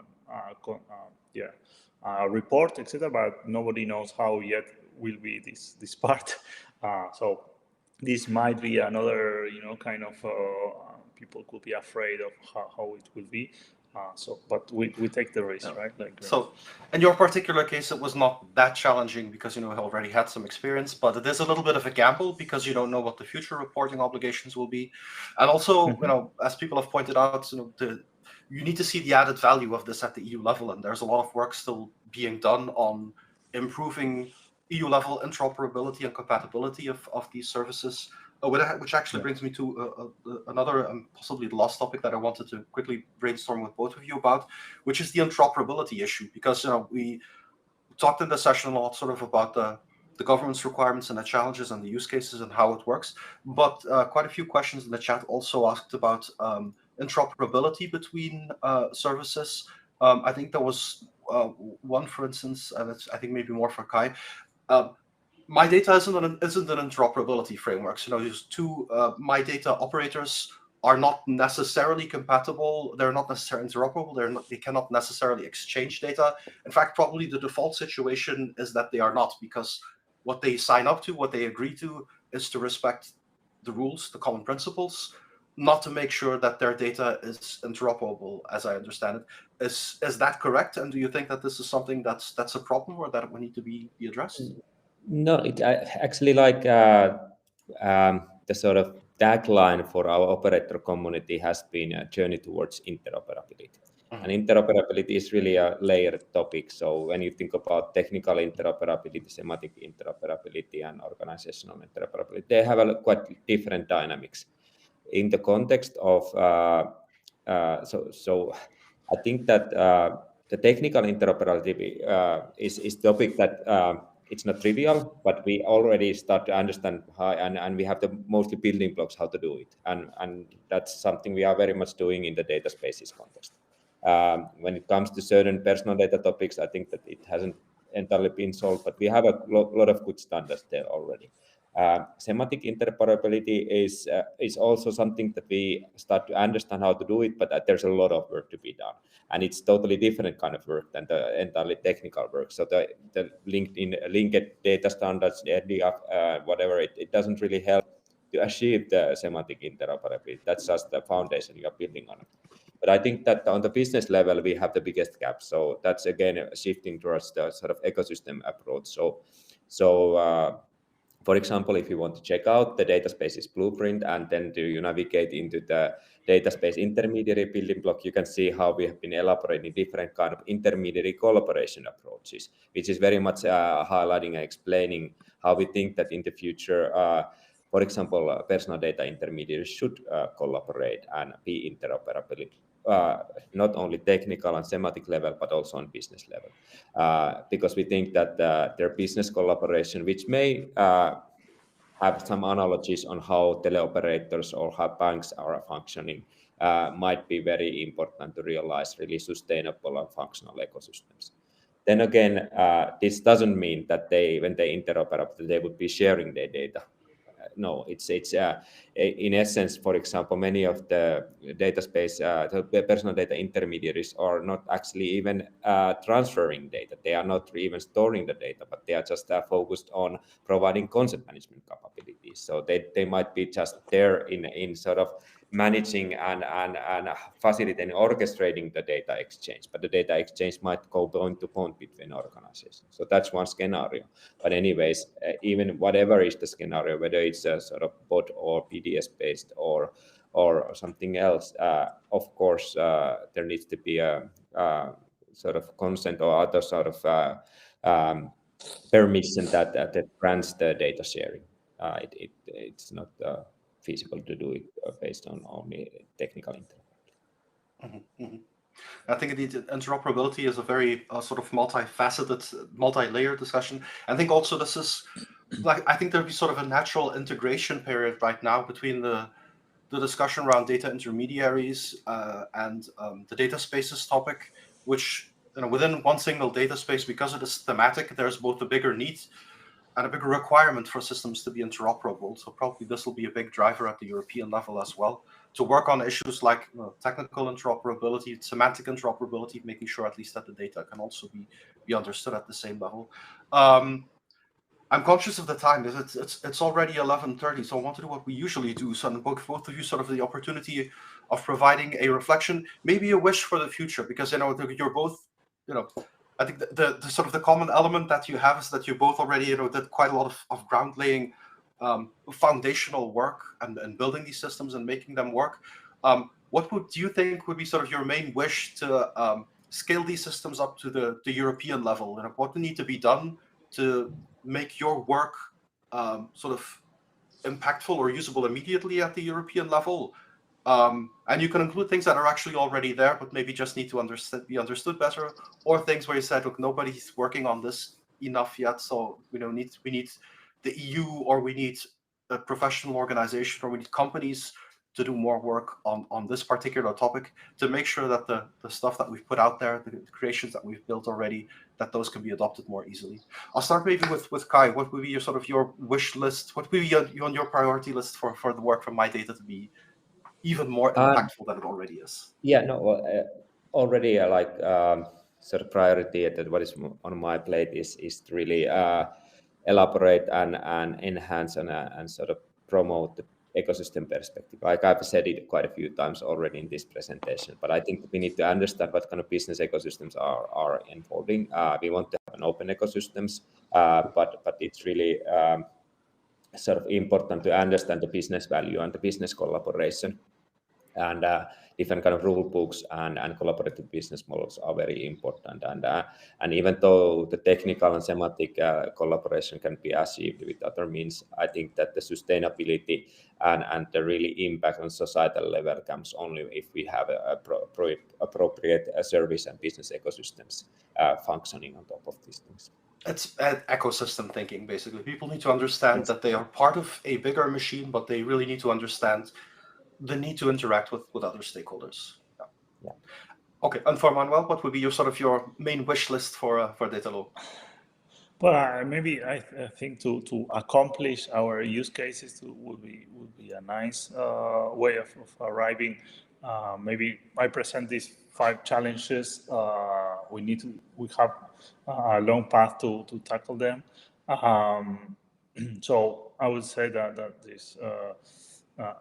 report, etc. But nobody knows how yet will be this part. So this might be another, kind of people could be afraid of how it will be. But we take the risk, right? So, in your particular case, it was not that challenging because you already had some experience, but it is a little bit of a gamble because you don't know what the future reporting obligations will be, and also, as people have pointed out, you need to see the added value of this at the EU level, and there's a lot of work still being done on improving EU level interoperability and compatibility of these services. Which actually brings me to another and possibly the last topic that I wanted to quickly brainstorm with both of you about, which is the interoperability issue. Because we talked in the session a lot sort of about the government's requirements and the challenges and the use cases and how it works. But quite a few questions in the chat also asked about interoperability between services. I think there was one, for instance, and it's I think maybe more for Kai. My data isn't an interoperability framework. So there's two my data operators are not necessarily compatible. They're not necessarily interoperable. They cannot necessarily exchange data. In fact, probably the default situation is that they are not, because what they sign up to, what they agree to, is to respect the rules, the common principles, not to make sure that their data is interoperable, as I understand it. Is that correct? And do you think that this is something that's a problem or that would need to be addressed? No, it actually the sort of tagline for our operator community has been a journey towards interoperability. And interoperability is really a layered topic. So when you think about technical interoperability, semantic interoperability, and organizational interoperability, they have a quite different dynamics. In the context of so I think that the technical interoperability is topic that it's not trivial, but we already start to understand how, and we have the mostly building blocks how to do it, and that's something we are very much doing in the data spaces context. When it comes to certain personal data topics, I think that it hasn't entirely been solved, but we have a lot of good standards there already. Semantic interoperability is also something that we start to understand how to do it, but there's a lot of work to be done, and it's totally different kind of work than the entirely technical work. So the linked data standards, the LDF, whatever, it doesn't really help to achieve the semantic interoperability. That's just the foundation you are building on. But I think that on the business level, we have the biggest gap. So that's again shifting towards the sort of ecosystem approach. So for example, if you want to check out the data spaces blueprint and then do you navigate into the data space intermediary building block, you can see how we have been elaborating different kind of intermediary collaboration approaches, which is very much highlighting and explaining how we think that in the future, for example, personal data intermediaries should collaborate and be interoperable, not only technical and semantic level, but also on business level. Because we think that their business collaboration, which may have some analogies on how teleoperators or how banks are functioning, might be very important to realize really sustainable and functional ecosystems. Then again, this doesn't mean that when they interoperate, they would be sharing their data. No, it's in essence, for example, many of the data space, the personal data intermediaries are not actually even transferring data. They are not even storing the data, but they are just focused on providing concept management capabilities. So they might be just there in sort of managing and facilitating, orchestrating the data exchange, but the data exchange might go point to point between organizations. So that's one scenario. But anyways, even whatever is the scenario, whether it's a sort of bot or PDS based or something else, of course, there needs to be a sort of consent or other sort of permission that grants the data sharing. It's not feasible to do it based on only technical interoperability. I think indeed interoperability is a very sort of multifaceted, multi-layered discussion. I think also this is I think there'll be sort of a natural integration period right now between the discussion around data intermediaries and the data spaces topic, which within one single data space, because it is thematic, there's both a bigger need and a bigger requirement for systems to be interoperable. So probably this will be a big driver at the European level as well, to work on issues like technical interoperability, semantic interoperability, making sure at least that the data can also be understood at the same level. I'm conscious of the time. It's already 11:30, so I want to do what we usually do. So both of you sort of the opportunity of providing a reflection, maybe a wish for the future, because you're both, I think the sort of the common element that you have is that you both already did quite a lot of ground laying, foundational work and building these systems and making them work. What do you think would be sort of your main wish to scale these systems up to the European level? What would need to be done to make your work sort of impactful or usable immediately at the European level? And you can include things that are actually already there, but maybe just need to be understood better, or things where you said, look, nobody's working on this enough yet, so we need the EU, or we need a professional organization, or we need companies to do more work on this particular topic to make sure that the stuff that we've put out there, the creations that we've built already, that those can be adopted more easily. I'll start maybe with Kai. What would be your sort of your wish list? What would be on your priority list for the work from My Data to be even more impactful than it already is? Yeah, no, already sort of priority that what is on my plate is to really elaborate and enhance and sort of promote the ecosystem perspective. Like I've said it quite a few times already in this presentation, but I think we need to understand what kind of business ecosystems are unfolding. We want to have an open ecosystems, but it's really sort of important to understand the business value and the business collaboration. and different kind of rule books and collaborative business models are very important. And even though the technical and semantic collaboration can be achieved with other means, I think that the sustainability and the really impact on societal level comes only if we have appropriate service and business ecosystems functioning on top of these things. It's ecosystem thinking, basically. People need to understand that they are part of a bigger machine, but they really need to understand the need to interact with other stakeholders. Yeah. Okay, and for Manuel, what would be your main wish list for Data.lo? Well, maybe I think to accomplish our use cases would be a nice way of arriving. Maybe I present these 5 challenges. We have a long path to tackle them. So I would say that this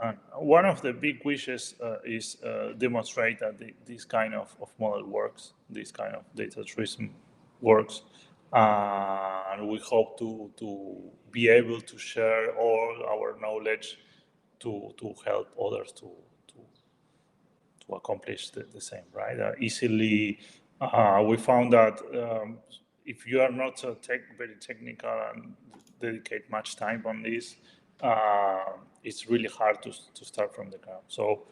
and one of the big wishes is demonstrate that this kind of model works, this kind of data altruism works. And we hope to be able to share all our knowledge to help others to accomplish the same, right? Easily, we found that if you are not so very technical and dedicate much time on this, it's really hard to start from the ground. So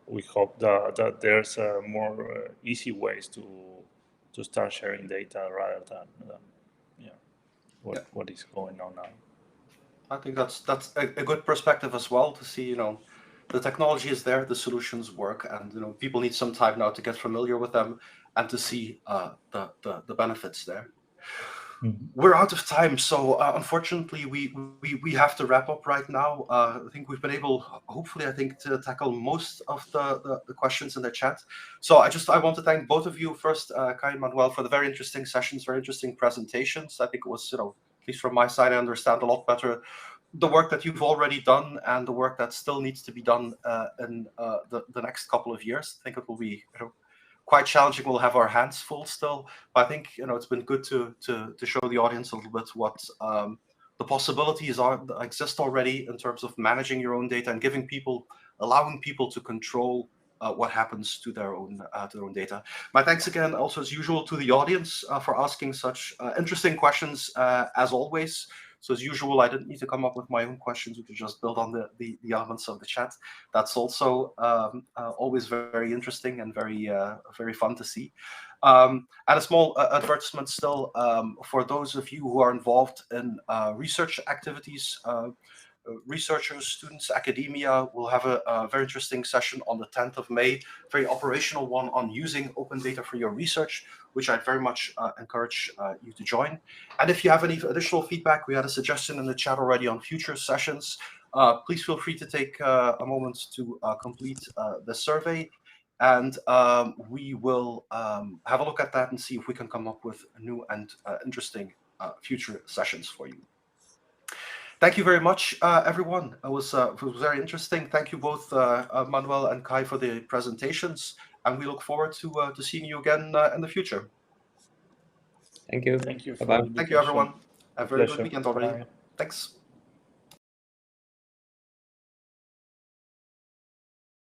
we hope that there's more easy ways to start sharing data rather than what is going on now. I think that's a good perspective as well, to see, the technology is there, the solutions work, and people need some time now to get familiar with them and to see the benefits there. Mm-hmm. We're out of time, so unfortunately we have to wrap up right now. I think we've been able, hopefully, I think, to tackle most of the questions in the chat. So I want to thank both of you first, Kai and Manuel, for the very interesting sessions, very interesting presentations. I think it was, at least from my side, I understand a lot better the work that you've already done and the work that still needs to be done in the next couple of years. I think it will be quite challenging. We'll have our hands full still, but I think it's been good to show the audience a little bit what the possibilities exist already in terms of managing your own data and allowing people to control what happens to their own data. My thanks again, also as usual, to the audience for asking such interesting questions as always. So as usual, I didn't need to come up with my own questions. We could just build on the elements of the chat. That's also always very interesting and very fun to see. And a small advertisement still for those of you who are involved in research activities. Researchers, students, academia will have a very interesting session on the 10th of May, very operational one on using open data for your research, which I'd very much encourage you to join. And if you have any additional feedback, we had a suggestion in the chat already on future sessions. Please feel free to take a moment to complete the survey, and we will have a look at that and see if we can come up with new and interesting future sessions for you. Thank you very much, everyone. It was very interesting. Thank you both, Manuel and Kai, for the presentations, and we look forward to seeing you again in the future. Thank you. Thank you. Bye-bye. Thank you, everyone. A very good Pleasure. weekend already. Bye. Thanks.